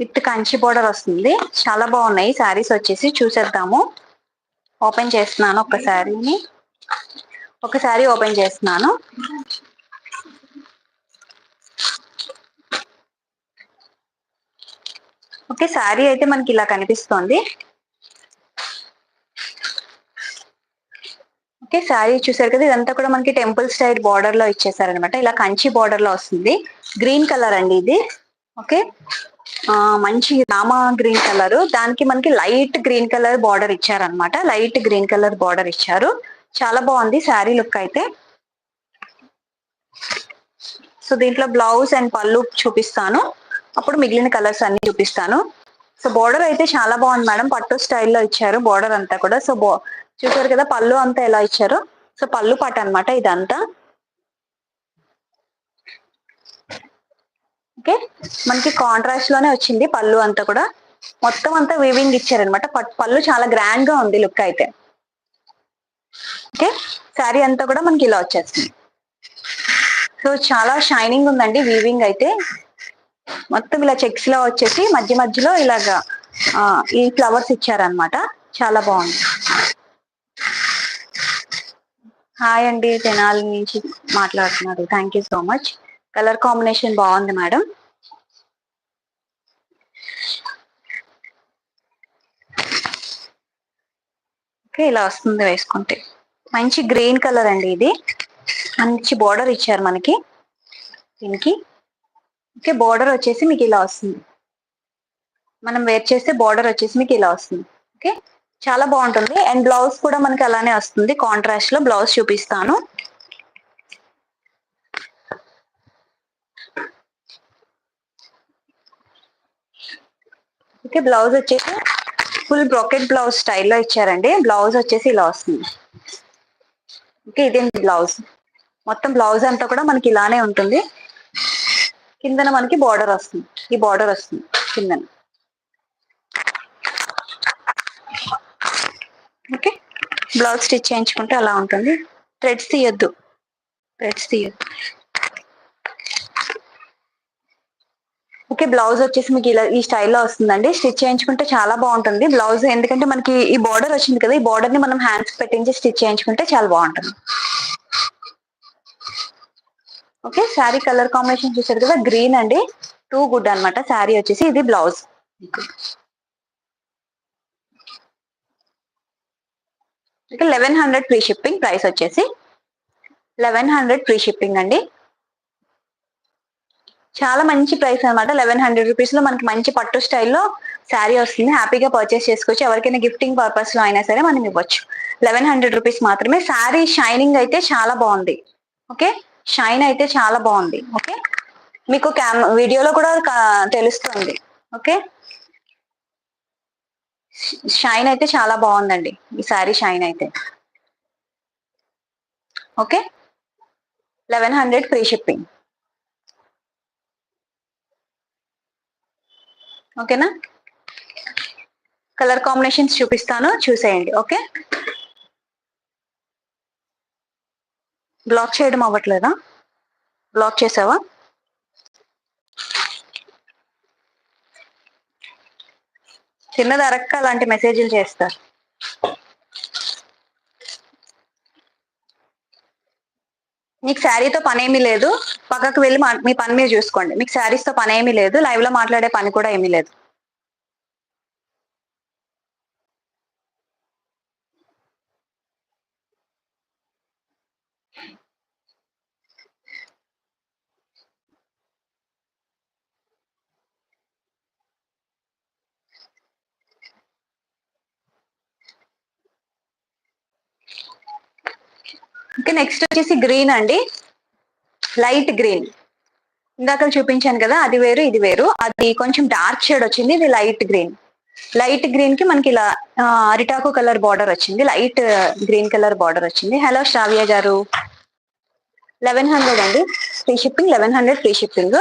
విత్ కంచి బోర్డర్ వస్తుంది. చాలా బాగున్నాయి శారీస్ వచ్చేసి. చూసేద్దాము. ఓపెన్ చేస్తున్నాను ఒక శారీని, ఒక శారీ ఓపెన్ చేస్తున్నాను. ఓకే, శారీ అయితే మనకి ఇలా కనిపిస్తోంది. ఓకే, శారీ చూసారు కదా, ఇదంతా కూడా మనకి టెంపుల్ స్టైల్ బార్డర్ లో ఇచ్చేసారనమాట. ఇలా కంచి బార్డర్ లో వస్తుంది. గ్రీన్ కలర్ అండి ఇది. ఓకే, మంచి రామా గ్రీన్ కలర్, దానికి మనకి లైట్ గ్రీన్ కలర్ బార్డర్ ఇచ్చారనమాట. లైట్ గ్రీన్ కలర్ బార్డర్ ఇచ్చారు. చాలా బాగుంది శారీ లుక్ అయితే. సో దీంట్లో బ్లౌజ్ అండ్ పళ్ళు చూపిస్తాను, అప్పుడు మిగిలిన కలర్స్ అన్ని చూపిస్తాను. సో బోర్డర్ అయితే చాలా బాగుంది మేడం, పట్టు స్టైల్లో ఇచ్చారు బోర్డర్ అంతా కూడా. సో చూసారు కదా పళ్ళు అంతా ఎలా ఇచ్చారు. సో పళ్ళు పాట అనమాట ఇదంతా. ఓకే, మనకి కాంట్రాస్ట్ లోనే వచ్చింది పళ్ళు అంతా కూడా. మొత్తం అంతా వీవింగ్ ఇచ్చారనమాట. పళ్ళు చాలా గ్రాండ్ గా ఉంది లుక్ అయితే. ఓకే, శారీ అంతా కూడా మనకి ఇలా వచ్చేస్తుంది. సో చాలా షైనింగ్ ఉందండి వీవింగ్ అయితే. మొత్తం ఇలా చెక్స్ లో వచ్చేసి మధ్య మధ్యలో ఇలాగా ఈ ఫ్లవర్స్ ఇచ్చారనమాట. చాలా బాగుంది. హాయ్ అండి, తెనాలి నుంచి మాట్లాడుతున్నారు. Thank you so much. Colour combination బాగుంది మేడం. ఓకే, ఇలా వస్తుంది వేసుకుంటే. మంచి గ్రీన్ కలర్ అండి ఇది. మంచి బార్డర్ ఇచ్చారు మనకి దీనికి. ఓకే, బార్డర్ వచ్చేసి మీకు ఇలా వస్తుంది. మనం వేర్ చేస్తే బార్డర్ వచ్చేసి మీకు ఇలా వస్తుంది. ఓకే, చాలా బాగుంటుంది. అండ్ బ్లౌజ్ కూడా మనకి అలానే వస్తుంది. కాంట్రాస్ట్ లో బ్లౌజ్ చూపిస్తాను. ఓకే, బ్లౌజ్ వచ్చేసి ఫుల్ బ్రాకెట్ బ్లౌజ్ స్టైల్లో ఇచ్చారండి. బ్లౌజ్ వచ్చేసి ఇలా వస్తుంది. ఓకే, ఇదే బ్లౌజ్. మొత్తం బ్లౌజ్ అంతా కూడా మనకి ఇలానే ఉంటుంది. కిందన మనకి బార్డర్ వస్తుంది, ఈ బార్డర్ వస్తుంది కిందన. ఓకే, బ్లౌజ్ స్టిచ్ చేయించుకుంటే అలా ఉంటుంది. థ్రెడ్స్ తీయొద్దు, థ్రెడ్స్ తీయొద్దు. ఓకే, బ్లౌజ్ వచ్చేసి మీకు ఇలా ఈ స్టైల్లో వస్తుందండి. స్టిచ్ చేయించుకుంటే చాలా బాగుంటుంది బ్లౌజ్, ఎందుకంటే మనకి ఈ బార్డర్ వచ్చింది కదా, ఈ బార్డర్ ని మనం హ్యాండ్స్ పెట్టించి స్టిచ్ చేయించుకుంటే చాలా బాగుంటుంది. ఓకే, శారీ కలర్ కాంబినేషన్ చూసారు కదా, గ్రీన్ అండి, టూ గుడ్ అనమాట. శారీ వచ్చేసి ఇది blouse. Okay, 1100 free shipping. Price వచ్చేసి 1100 ఫ్రీ షిప్పింగ్ అండి. చాలా మంచి ప్రైస్ అనమాట. 1100 రూపీస్ లో మనకి మంచి పట్టు స్టైల్లో శారీ వస్తుంది. హ్యాపీగా పర్చేస్ చేసుకోవచ్చు. ఎవరికైనా గిఫ్టింగ్ పర్పస్ లో అయినా సరే మనం ఇవ్వచ్చు. 1100 రూపీస్ మాత్రమే. శారీ షైనింగ్ అయితే చాలా బాగుంది. ఓకే, షైన్ అయితే చాలా బాగుంది. ఓకే, మీకు వీడియోలో కూడా తెలుస్తుంది. ఓకే, షైన్ అయితే చాలా బాగుందండి ఈ శారీ షైన్ అయితే. Okay, 1100 free shipping. ఓకేనా, కలర్ కాంబినేషన్స్ చూపిస్తాను, చూసేయండి. ఓకే, బ్లాక్ చేయడం అవ్వట్లేదా? బ్లాక్ చేసావా? చిన్నది అరక్క అలాంటి మెసేజ్లు చేస్తారు. మీకు శారీతో పనేమీ లేదు, పక్కకు వెళ్ళి మీ పని మీరు చూసుకోండి. మీకు శారీస్ తో పని ఏమీ లేదు, లైవ్ లో మాట్లాడే పని కూడా ఏమీ లేదు. ఓకే, నెక్స్ట్ వచ్చేసి గ్రీన్ అండి, లైట్ గ్రీన్. ఇందాక చూపించాను కదా, అది వేరు ఇది వేరు. అది కొంచెం డార్క్ షేడ్ వచ్చింది, ఇది లైట్ గ్రీన్. లైట్ గ్రీన్ కి మనకి ఇలా అరిటాకు కలర్ బార్డర్ వచ్చింది, లైట్ గ్రీన్ కలర్ బార్డర్ వచ్చింది. హలో శ్రావ్య గారు, 1100 అండి free shipping. 1100 free shipping.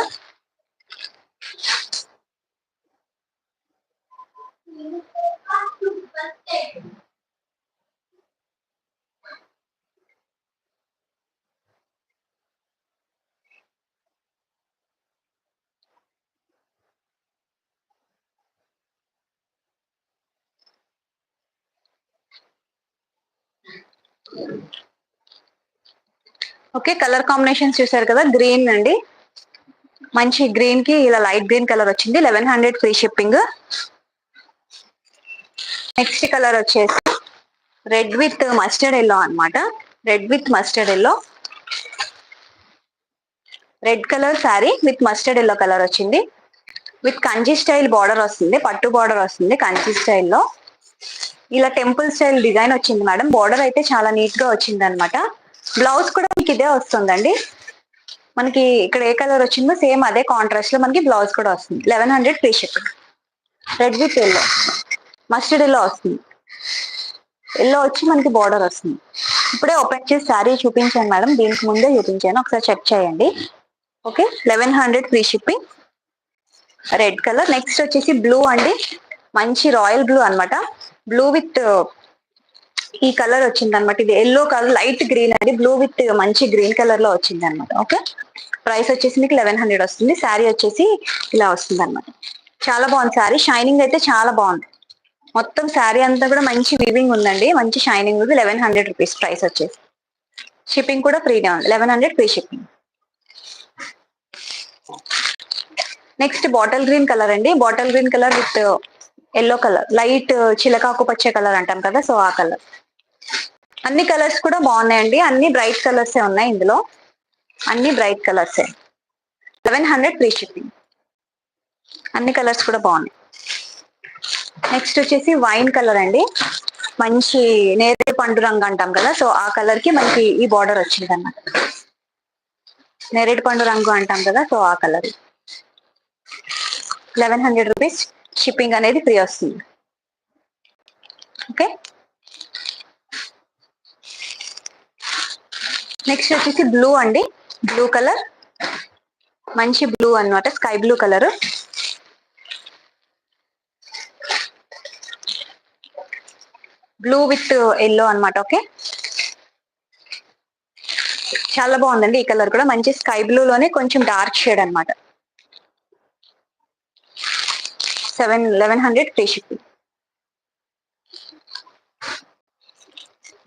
Okay, colour combinations చూసారు కదా, గ్రీన్ అండి, మంచి గ్రీన్ కి ఇలా లైట్ గ్రీన్ కలర్ వచ్చింది. 1100 ఫ్రీ షిప్పింగ్. నెక్స్ట్ కలర్ వచ్చేసి రెడ్ విత్ మస్టర్డ్ ఎల్లో అనమాట. Red with mustard yellow, red colour sari with mustard yellow colour వచ్చింది. విత్ కంచి స్టైల్ బార్డర్ వస్తుంది, పట్టు బార్డర్ వస్తుంది కంచి స్టైల్లో. ఇలా టెంపుల్ స్టైల్ డిజైన్ వచ్చింది మేడం. బార్డర్ అయితే చాలా నీట్ గా వచ్చింది అనమాట. బ్లౌజ్ కూడా మీకు ఇదే వస్తుందండి. మనకి ఇక్కడ ఏ కలర్ వచ్చిందో సేమ్ అదే కాంట్రాస్ట్ లో మనకి బ్లౌజ్ కూడా వస్తుంది. 1100 free shipping. Red with yellow, mustard yellow వస్తుంది. ఎల్లో వచ్చి మనకి బార్డర్ వస్తుంది. ఇప్పుడే ఓపెన్ చేసి శారీ చూపించాను మేడం, దీనికి ముందే చూపించాను, ఒకసారి చెక్ చేయండి. Okay, 1100 free shipping. Red colour. Next వచ్చేసి బ్లూ అండి, మంచి రాయల్ బ్లూ అనమాట. బ్లూ విత్ ఈ కలర్ వచ్చింది అనమాట. ఇది ఎల్లో కలర్, లైట్ గ్రీన్ అండి, బ్లూ విత్ మంచి గ్రీన్ కలర్ లో వచ్చింది అనమాట. ఓకే, ప్రైస్ వచ్చేసి మీకు 1100 వస్తుంది. శారీ వచ్చేసి ఇలా వస్తుంది అనమాట. చాలా బాగుంది శారీ, షైనింగ్ అయితే చాలా బాగుంది. మొత్తం శారీ అంతా కూడా మంచి వీవింగ్ ఉందండి, మంచి షైనింగ్ ఉంది. 1100 రూపీస్ ప్రైస్ వచ్చేసి. షిప్పింగ్ కూడా ఫ్రీగా ఉంది. 1100 free shipping. Next bottle green colour అండి, bottle green colour with yellow colour, light చిలకాకు పచ్చే కలర్ అంటాం కదా, సో ఆ కలర్. అన్ని కలర్స్ కూడా బాగున్నాయండి, అన్ని బ్రైట్ కలర్సే ఉన్నాయి ఇందులో, అన్ని బ్రైట్ కలర్సే. 1100 ఫ్రీ షిప్పింగ్. అన్ని కలర్స్ కూడా బాగున్నాయి. నెక్స్ట్ వచ్చేసి వైన్ కలర్ అండి, మంచి నేరేడు పండు రంగు అంటాం కదా, సో ఆ కలర్ కి మనకి ఈ బార్డర్ వచ్చింది అన్నమాట. నేరేడు పండు రంగు అంటాం కదా, సో ఆ కలర్. 1100 రూపీస్. షిప్పింగ్ అనేది ఫ్రీ వస్తుంది. ఓకే, నెక్స్ట్ వచ్చేసి బ్లూ అండి, బ్లూ కలర్, మంచి బ్లూ అన్నమాట, sky blue colour. Blue with yellow అన్నమాట. ఓకే, చాలా బాగుందండి ఈ కలర్ కూడా, మంచి స్కై బ్లూ లోనే కొంచెం డార్క్ షేడ్ అన్నమాట. 1100 ఫ్రీ షిప్పింగ్.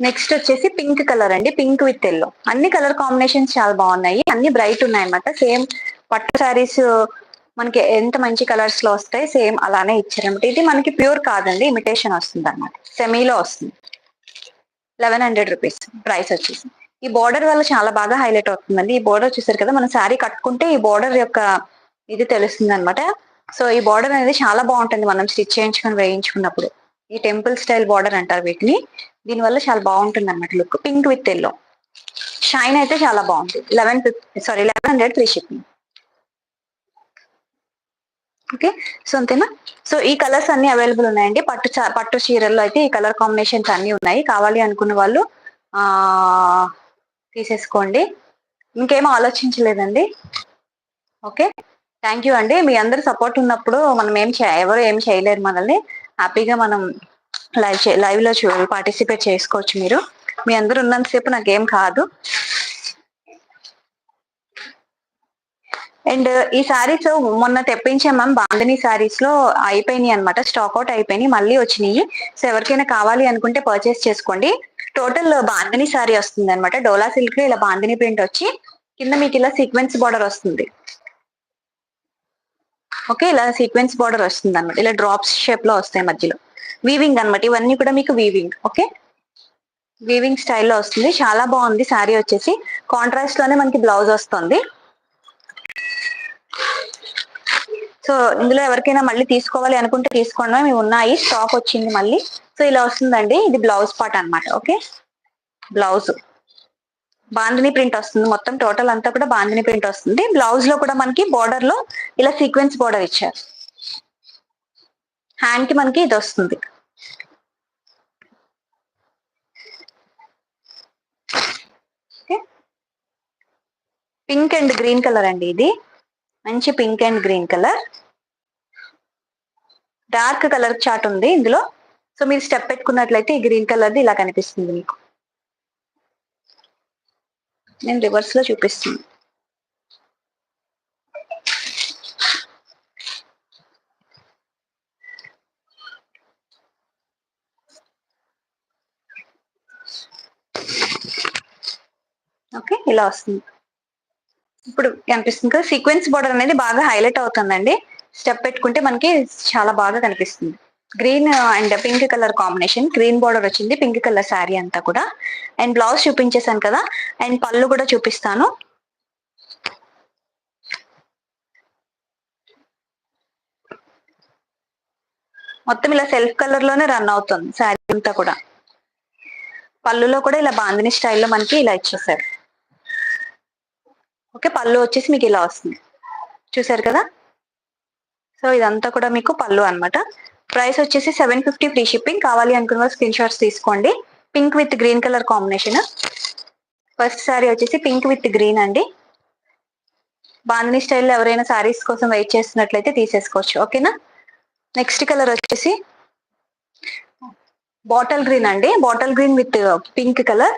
నెక్స్ట్ వచ్చేసి పింక్ కలర్ అండి, పింక్ విత్ ఎల్లో. అన్ని కలర్ కాంబినేషన్స్ చాలా బాగున్నాయి, అన్ని బ్రైట్ ఉన్నాయి అన్నమాట. సేమ్ పట్టు శారీస్ మనకి ఎంత మంచి కలర్స్ లో వస్తాయి సేమ్ అలానే ఇచ్చారనమాట. ఇది మనకి ప్యూర్ కాదండి, ఇమిటేషన్ వస్తుంది అనమాట, సెమీలో వస్తుంది. 1100 రూపీస్ ప్రైస్ వచ్చేసి. ఈ బోర్డర్ వల్ల చాలా బాగా హైలైట్ అవుతుందండి. ఈ బోర్డర్ చూసారు కదా, మన శారీ కట్టుకుంటే ఈ బోర్డర్ యొక్క ఇది తెలుస్తుంది అనమాట. సో ఈ బోర్డర్ అనేది చాలా బాగుంటుంది మనం స్టిచ్ చేయించుకొని వేయించుకున్నప్పుడు. ఈ టెంపుల్ స్టైల్ బోర్డర్ అంటారు వీటిని. దీనివల్ల చాలా బాగుంటుంది అనమాట look. Pink with yellow shine అయితే చాలా బాగుంది. 1100 ఫ్రీ షిప్పింగ్. ఓకే, సో అంతేనా. సో ఈ కలర్స్ అన్ని అవైలబుల్ ఉన్నాయండి. పట్టు చీరల్లో అయితే ఈ కలర్ కాంబినేషన్స్ అన్ని ఉన్నాయి. కావాలి అనుకున్న వాళ్ళు ఆ తీసేసుకోండి. ఇంకేమో ఆలోచించలేదండి. ఓకే, థ్యాంక్ యూ అండి. మీ అందరు సపోర్ట్ ఉన్నప్పుడు మనం ఎవరు ఏం చేయలేరు మనల్ని. హ్యాపీగా మనం లైవ్ లో పార్టిసిపేట్ చేసుకోవచ్చు. మీరు మీ అందరు ఉన్నంతసేపు నాకేం కాదు. అండ్ ఈ శారీస్ మొన్న తెప్పించాం మ్యామ్, బాంధనీ శారీస్ లో అయిపోయినాయి అనమాట, స్టాక్ అవుట్ అయిపోయినాయి, మళ్ళీ వచ్చినాయి. సో ఎవరికైనా కావాలి అనుకుంటే పర్చేస్ చేసుకోండి. టోటల్ బాంధనీ శారీ వస్తుంది అనమాట. డోలా సిల్క్ లో ఇలా బాంధనీ ప్రింట్ వచ్చి కింద మీకు ఇలా సీక్వెన్స్ బార్డర్ వస్తుంది. ఓకే, ఇలా సీక్వెన్స్ బార్డర్ వస్తుంది అనమాట. ఇలా డ్రాప్స్ షేప్ లో వస్తాయి మధ్యలో. వీవింగ్ అనమాట, ఇవన్నీ కూడా మీకు వీవింగ్. ఓకే, వీవింగ్ స్టైల్లో వస్తుంది. చాలా బాగుంది శారీ వచ్చేసి. కాంట్రాస్ట్ లోనే మనకి బ్లౌజ్ వస్తుంది. సో ఇందులో ఎవరికైనా మళ్ళీ తీసుకోవాలి అనుకుంటే తీసుకోండి, ఇవి ఉన్నాయి, స్టాక్ వచ్చింది మళ్ళీ. సో ఇలా వస్తుందండి, ఇది బ్లౌజ్ పార్ట్ అనమాట. ఓకే, బ్లౌజ్ బాందిని ప్రింట్ వస్తుంది మొత్తం. టోటల్ అంతా కూడా బాందిని ప్రింట్ వస్తుంది. బ్లౌజ్ లో కూడా మనకి బోర్డర్ లో ఇలా సీక్వెన్స్ బోర్డర్ ఇచ్చారు. హ్యాండ్ కి మనకి ఇది వస్తుంది. పింక్ అండ్ గ్రీన్ కలర్ అండి, ఇది మంచి pink and green colour. Dark colour chart ఉంది ఇందులో. సో మీరు స్టెప్ పెట్టుకున్నట్లయితే ఈ గ్రీన్ కలర్ది ఇలా కనిపిస్తుంది మీకు. నేను రివర్స్ లో చూపిస్తున్నాను. ఓకే, ఇలా వస్తుంది. ఇప్పుడు కనిపిస్తుంది కదా, సీక్వెన్స్ బోర్డర్ అనేది బాగా హైలైట్ అవుతుందండి. స్టెప్ పెట్టుకుంటే మనకి చాలా బాగా కనిపిస్తుంది. Green and pink colour combination, green border వచ్చింది, పింక్ కలర్ శారీ అంతా కూడా. అండ్ బ్లౌజ్ చూపించేశాను కదా, అండ్ పళ్ళు కూడా చూపిస్తాను. మొత్తం ఇలా సెల్ఫ్ కలర్ లోనే రన్ అవుతుంది శారీ అంతా కూడా. పళ్ళులో కూడా ఇలా బాందిని స్టైల్లో మనకి ఇలా ఇచ్చేసారు. ఓకే, పళ్ళు వచ్చేసి మీకు ఇలా వస్తుంది, చూసారు కదా. సో ఇదంతా కూడా మీకు పళ్ళు అనమాట. ప్రైస్ వచ్చేసి 750 ఫ్రీ షిప్పింగ్. కావాలి అనుకున్న స్క్రీన్ షాట్స్ తీసుకోండి. Pink with green colour combination. First sari వచ్చేసి పింక్ విత్ గ్రీన్ అండి. బాందిని స్టైల్లో ఎవరైనా శారీస్ కోసం వెయిట్ చేస్తున్నట్లయితే తీసేసుకోవచ్చు. ఓకేనా. నెక్స్ట్ కలర్ వచ్చేసి బాటిల్ గ్రీన్ అండి, bottle green with pink colour.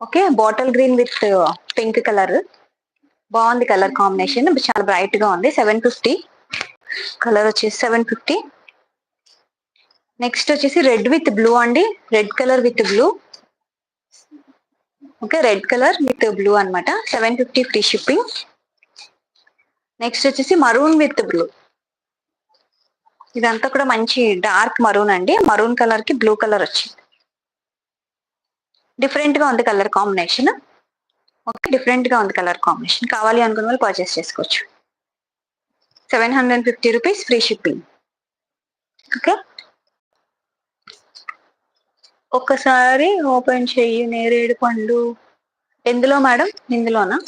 Okay, bottle green with pink colour బాగుంది. కలర్ కాంబినేషన్ చాలా బ్రైట్ గా ఉంది. 750 కలర్ వచ్చేసి 750. నెక్స్ట్ వచ్చేసి రెడ్ విత్ బ్లూ అండి, red colour with blue. Okay, red colour with blue అనమాట. 750 ఫ్రీ షిప్పింగ్. నెక్స్ట్ వచ్చేసి maroon with blue. ఇదంతా కూడా మంచి డార్క్ మరూన్ అండి, మరూన్ కలర్ కి బ్లూ కలర్ వచ్చింది. డిఫరెంట్ గా ఉంది కలర్ కాంబినేషన్. ఓకే, డిఫరెంట్ గా ఉంది కలర్ కాంబినేషన్. కావాలి అనుకున్న వాళ్ళు పర్చేస్ చేసుకోవచ్చు. 750 రూపీస్ ఫ్రీ షిప్పింగ్. ఓకే, ఒక్కసారి ఓపెన్ చెయ్యి నేరేడు పండు. ఎందులో మేడం, ఇందులోనా?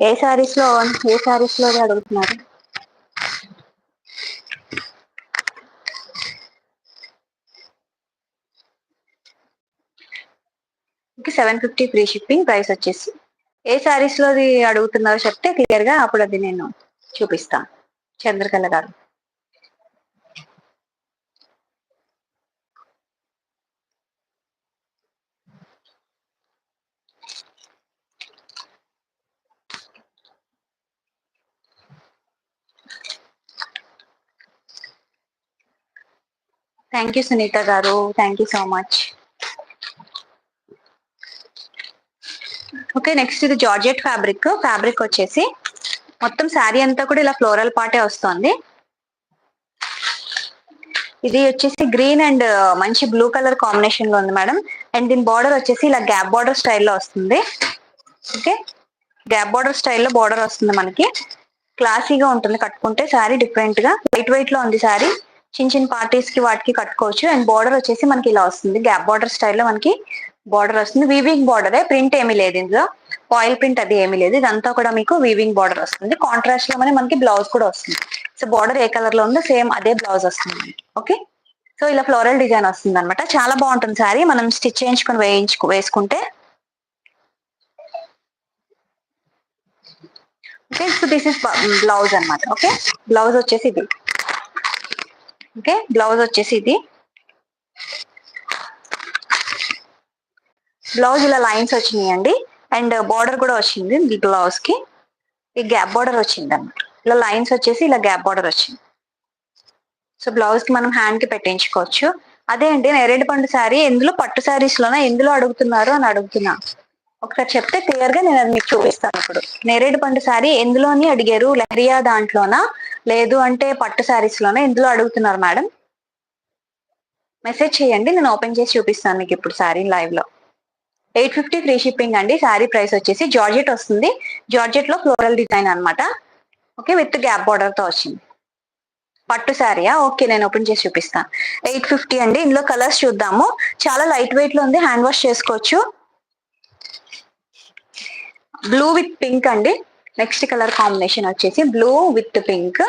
ఏ శారీస్ లో అడుగుతున్నారు? Okay, 750 free shipping. ప్రైస్ వచ్చేసి ఏ శారీస్ లోది అడుగుతున్నారో చెప్తే క్లియర్ గా అప్పుడు అది నేను చూపిస్తాను. చంద్రకళ గారు, థ్యాంక్ యూ సునీత గారు, thank you so much. Okay, next ఇది జార్జెట్ ఫ్యాబ్రిక్ వచ్చేసి మొత్తం శారీ అంతా కూడా ఇలా ఫ్లోరల్ పార్టే వస్తుంది. ఇది వచ్చేసి గ్రీన్ అండ్ మంచి బ్లూ కలర్ కాంబినేషన్ లో ఉంది మేడం. అండ్ దీని బార్డర్ వచ్చేసి ఇలా గ్యాప్ బార్డర్ స్టైల్లో వస్తుంది. ఓకే, గ్యాప్ బార్డర్ స్టైల్లో బార్డర్ వస్తుంది మనకి. క్లాసీగా ఉంటుంది కట్టుకుంటే. శారీ డిఫరెంట్ గా లైట్ వెయిట్ లో ఉంది శారీ. చిన్న చిన్న పార్టీస్ కి వాటికి కట్టుకోవచ్చు. అండ్ బార్డర్ వచ్చేసి మనకి ఇలా వస్తుంది, గ్యాప్ బార్డర్ స్టైల్లో మనకి బార్డర్ వస్తుంది. వీవింగ్ బార్డరే, ప్రింట్ ఏమీ లేదు ఇందులో, ఆయిల్ ప్రింట్ అది ఏమీ లేదు. ఇదంతా కూడా మీకు వీవింగ్ బార్డర్ వస్తుంది. కాంట్రాస్ట్ లో మనకి బ్లౌజ్ కూడా వస్తుంది. సో బార్డర్ ఏ కలర్ లో ఉందో సేమ్ అదే బ్లౌజ్ వస్తుంది. ఓకే, సో ఇలా ఫ్లోరల్ డిజైన్ వస్తుంది అనమాట. చాలా బాగుంటుంది శారీ, మనం స్టిచ్ చేయించుకొని వేసుకుంటే. Okay, so this is blouse అనమాట. ఓకే, బ్లౌజ్ వచ్చేసి ఇది. ఓకే, బ్లౌజ్ వచ్చేసి ఇది. బ్లౌజ్ ఇలా లైన్స్ వచ్చినాయండి. అండ్ బార్డర్ కూడా వచ్చింది బ్లౌజ్ కి. ఈ గ్యాప్ బార్డర్ వచ్చింది అనమాట. ఇలా లైన్స్ వచ్చేసి ఇలా గ్యాప్ బార్డర్ వచ్చింది. సో బ్లౌజ్ కి మనం హ్యాండ్ కి పెట్టించుకోవచ్చు. అదే అండి, నేరేడు పండు శారీ ఎందులో, పట్టు శారీస్ లోనా ఎందులో అడుగుతున్నారు అని అడుగుతున్నా. ఒకసారి చెప్తే క్లియర్ గా నేను అది మీకు చూపిస్తాను. ఇప్పుడు నేరేడు పండు శారీ ఎందులో అని అడిగారు, లెహరియా దాంట్లోనా లేదు అంటే పట్టు శారీస్ లోనా ఎందులో అడుగుతున్నారు మేడం? మెసేజ్ చేయండి, నేను ఓపెన్ చేసి చూపిస్తాను మీకు ఇప్పుడు శారీ లైవ్ లో. 850 ఫ్రీ షిప్పింగ్ అండి. శారీ ప్రైస్ వచ్చేసి జార్జెట్ వస్తుంది. జార్జెట్ లో ఫ్లోరల్ డిజైన్ అనమాట. ఓకే, విత్ గ్యాప్ బార్డర్ తో వచ్చింది. పట్టు శారీయా? ఓకే, నేను ఓపెన్ చేసి చూపిస్తాను. 850 అండి. ఇందులో కలర్స్ చూద్దాము. చాలా లైట్ వెయిట్ లో ఉంది, హ్యాండ్ వాష్ చేసుకోవచ్చు. బ్లూ విత్ పింక్ అండి. నెక్స్ట్ కలర్ కాంబినేషన్ వచ్చేసి బ్లూ విత్ పింక్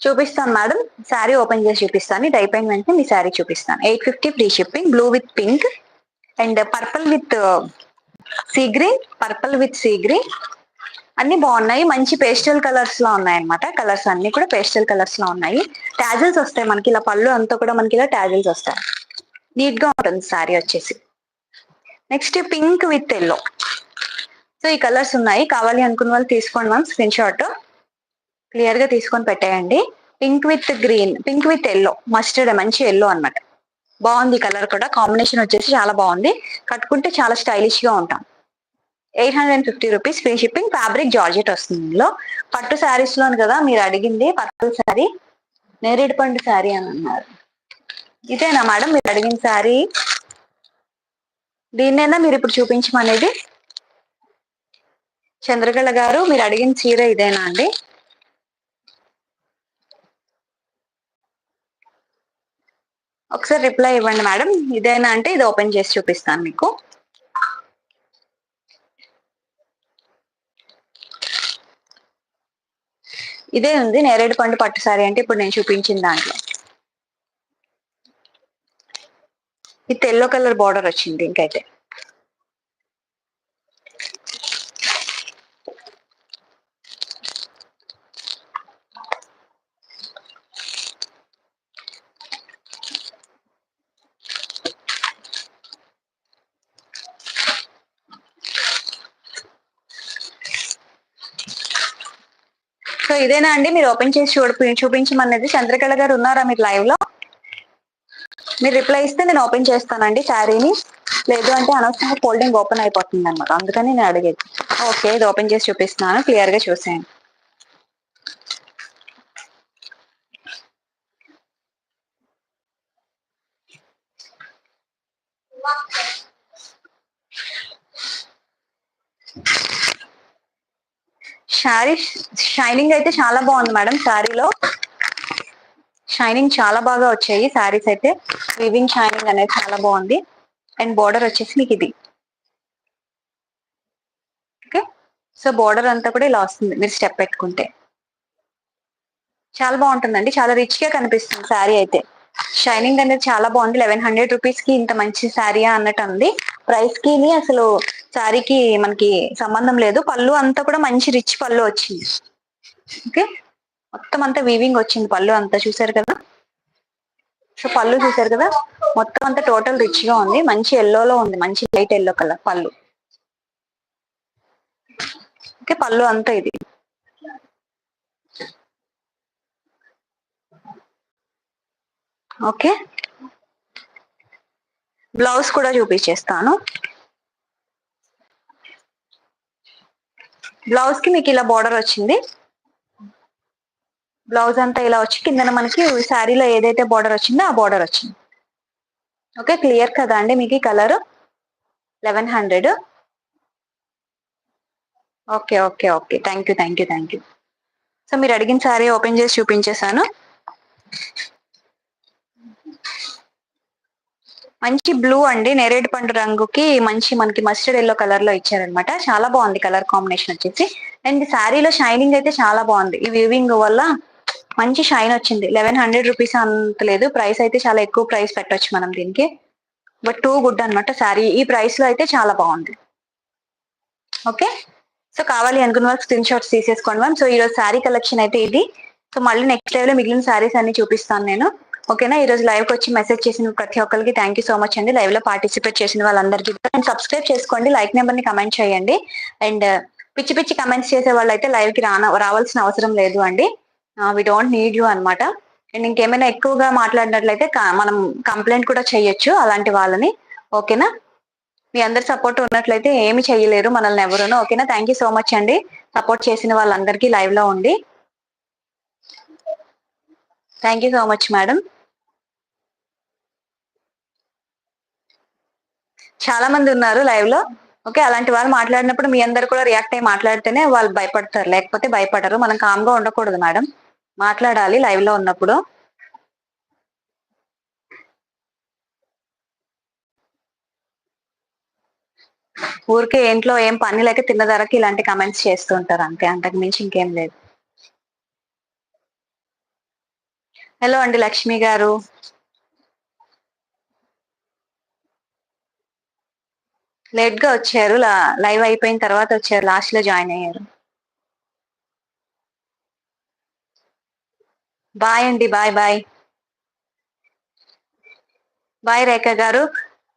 చూపిస్తాను మేడం. శారీ ఓపెన్ చేసి చూపిస్తాను. ఇది అయిపోయిన వెంటనే మీ శారీ చూపిస్తాను. 850 free shipping. Blue with pink and purple with sea green అన్ని బాగున్నాయి. మంచి పేస్టల్ కలర్స్ లో ఉన్నాయి అనమాట. కలర్స్ అన్ని కూడా పేస్టల్ కలర్స్ లో ఉన్నాయి. టాజిల్స్ వస్తాయి మనకి, ఇలా పళ్ళు అంతా కూడా మనకి ఇలా టాజిల్స్ వస్తాయి. నీట్ గా ఉంటుంది శారీ వచ్చేసి. Next pink with yellow. So ఈ కలర్స్ ఉన్నాయి, కావాలి అనుకున్న వాళ్ళు తీసుకోండి మ్యామ్. స్క్రీన్ షాట్ క్లియర్ గా తీసుకొని పెట్టేయండి. Pink with green, pink with yellow, mustard మంచి ఎల్లో అనమాట. బాగుంది కలర్ కూడా, కాంబినేషన్ వచ్చేసి చాలా బాగుంది. కట్టుకుంటే చాలా స్టైలిష్ గా ఉంటాం. 850 rupees free shipping. Fabric georgette వస్తుంది ఇందులో. పట్టు శారీస్ లోను కదా మీరు అడిగింది, పర్పుల్ శారీ, నేరేడు పండు శారీ అని అన్నారు. ఇదేనా మేడం మీరు అడిగిన శారీ? దీన్నైనా మీరు ఇప్పుడు చూపించమనేది? చంద్రకళ గారు, మీరు అడిగిన చీర ఇదేనా అండి? ఒకసారి రిప్లై ఇవ్వండి మేడం. ఇదేనా అంటే ఇది ఓపెన్ చేసి చూపిస్తాను మీకు. ఇదే ఉంది నేరేడు పండు పట్టు శారీ అంటే ఇప్పుడు నేను చూపించిన దాంట్లో. ఇది ఎల్లో కలర్ బార్డర్ వచ్చింది ఇంకైతే. సో ఇదేనా అండి మీరు ఓపెన్ చేసి చూపించమన్నది? చంద్రకళ గారు ఉన్నారా మీరు లైవ్ లో? మీరు రిప్లై ఇస్తే నేను ఓపెన్ చేస్తానండి శారీని. లేదు అంటే అనవసరంగా ఫోల్డింగ్ ఓపెన్ అయిపోతుంది అనమాట, అందుకని నేను అడిగేది. ఓకే, ఇది ఓపెన్ చేసి చూపిస్తున్నాను, క్లియర్ గా చూసేయండి. శారీ షైనింగ్ అయితే చాలా బాగుంది మేడం. శారీలో షైనింగ్ చాలా బాగా వచ్చాయి శారీస్ అయితే. వీవింగ్ షైనింగ్ అనేది చాలా బాగుంది. అండ్ బార్డర్ వచ్చేసి మీకు ఇది. ఓకే, సో బార్డర్ అంతా కూడా ఇలా వస్తుంది మీరు స్టెప్ పెట్టుకుంటే. చాలా బాగుంటుందండి, చాలా రిచ్ గా కనిపిస్తుంది శారీ అయితే. షైనింగ్ అనేది చాలా బాగుంది. 1100 రూపీస్ కి ఇంత మంచి శారీయా అన్నట్టు ఉంది. ప్రైస్ కి అసలు శారీకి మనకి సంబంధం లేదు. పళ్ళు అంతా కూడా మంచి రిచ్ పళ్ళు వచ్చింది. ఓకే, మొత్తం అంతా వీవింగ్ వచ్చింది పళ్ళు అంతా, చూసారు కదా. సో పళ్ళు చూసారు కదా, మొత్తం అంతా టోటల్ రిచ్ గా ఉంది. మంచి ఎల్లోలో ఉంది, మంచి లైట్ ఎల్లో కలర్ పళ్ళు. ఓకే, పళ్ళు అంతా ఇది. ఓకే, బ్లౌజ్ కూడా చూపించేస్తాను. బ్లౌజ్ కి మీకు ఇలా బార్డర్ వచ్చింది. బ్లౌజ్ అంతా ఇలా వచ్చి కిందన మనకి శారీలో ఏదైతే బార్డర్ వచ్చిందో ఆ బార్డర్ వచ్చింది. ఓకే, క్లియర్ కదా అండి మీకు ఈ colour? 1100. Okay okay okay, thank you thank you thank you. So మీరు అడిగిన శారీ ఓపెన్ చేసి చూపించేశాను. మంచి బ్లూ అండి, నేరేడు పండు రంగుకి మంచి మనకి మస్టర్డ్ ఎల్లో కలర్ లో ఇచ్చారనమాట. చాలా బాగుంది కలర్ కాంబినేషన్ వచ్చేసి. అండ్ శారీలో షైనింగ్ అయితే చాలా బాగుంది. ఈ వీవింగ్ వల్ల మంచి షైన్ వచ్చింది. 1100 రూపీస్ అంత లేదు, ప్రైస్ అయితే చాలా ఎక్కువ ప్రైస్ పెట్టొచ్చు మనం దీనికి. బట్ టూ గుడ్ అనమాట శారీ. ఈ ప్రైస్ లో అయితే చాలా బాగుంది. ఓకే, సో కావాలి అనుకున్న వాళ్ళకి స్క్రీన్ షాట్స్ తీసేసుకోండి మ్యామ్. సో ఈ రోజు శారీ కలెక్షన్ అయితే ఇది. సో మళ్ళీ నెక్స్ట్ లైవ్ లో మిగిలిన శారీస్ అన్ని చూపిస్తాను నేను. ఓకేనా? ఈ రోజు లైవ్ కి వచ్చి మెసేజ్ చేసిన ప్రతి ఒక్కరికి థ్యాంక్ యూ సో మచ్ అండి. లైవ్ లో పార్టిసిపేట్ చేసిన వాళ్ళందరికీ అండ్ సబ్స్క్రైబ్ చేసుకోండి, లైక్ నెంబర్ ని కమెంట్ చేయండి. అండ్ పిచ్చి పిచ్చి కమెంట్స్ చేసే వాళ్ళు అయితే లైవ్ కి రావాల్సిన అవసరం లేదు అండి. వి డోంట్ నీడ్ యూ అనమాట. అండ్ ఇంకేమైనా ఎక్కువగా మాట్లాడినట్లయితే మనం కంప్లైంట్ కూడా చెయ్యొచ్చు అలాంటి వాళ్ళని. ఓకేనా? మీ అందరి సపోర్ట్ ఉన్నట్లయితే ఏమి చెయ్యలేరు మనల్ని ఎవరును. ఓకేనా? థ్యాంక్ యూ సో మచ్ అండి సపోర్ట్ చేసిన వాళ్ళందరికీ లైవ్ లో ఉండి. Thank you so much madam. చాలా మంది ఉన్నారు లైవ్ లో. ఓకే, అలాంటి వాళ్ళు మాట్లాడినప్పుడు మీ అందరు కూడా రియాక్ట్ అయ్యి మాట్లాడితేనే వాళ్ళు భయపడతారు, లేకపోతే భయపడరు. మనం కామ్ గా ఉండకూడదు మేడం, మాట్లాడాలి లైవ్ లో ఉన్నప్పుడు. ఊరికే ఇంట్లో ఏం పని లేక తిన్న ధరకి ఇలాంటి కమెంట్స్ చేస్తూ ఉంటారు అంతే, అంతకు మించి ఇంకేం లేదు. హలో అండి లక్ష్మి గారు. లేట్ గా వచ్చారు, లైవ్ అయిపోయిన తర్వాత వచ్చారు, లాస్ట్ లో జాయిన్ అయ్యారు. బాయ్ అండి, బాయ్ బాయ్ బాయ్ రేఖ గారు.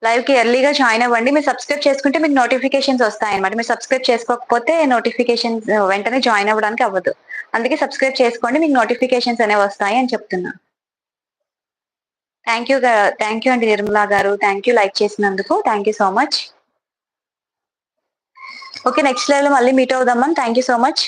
లైవ్ కి ఎర్లీగా జాయిన్ అవ్వండి. మీరు సబ్స్క్రైబ్ చేసుకుంటే మీకు నోటిఫికేషన్స్ వస్తాయన్నమాట. మీరు సబ్స్క్రైబ్ చేసుకోకపోతే నోటిఫికేషన్స్ వెంటనే జాయిన్ అవ్వడానికి అవ్వదు. అందుకే సబ్స్క్రైబ్ చేసుకోండి, మీకు నోటిఫికేషన్స్ అనేవి వస్తాయి అని చెప్తున్నా. థ్యాంక్ యూ అండి నిర్మలా గారు, థ్యాంక్ యూ లైక్ చేసినందుకు, thank you so much. Okay, next live లో మళ్ళీ మీట్ అవుదాం ma'am. Thank you so much.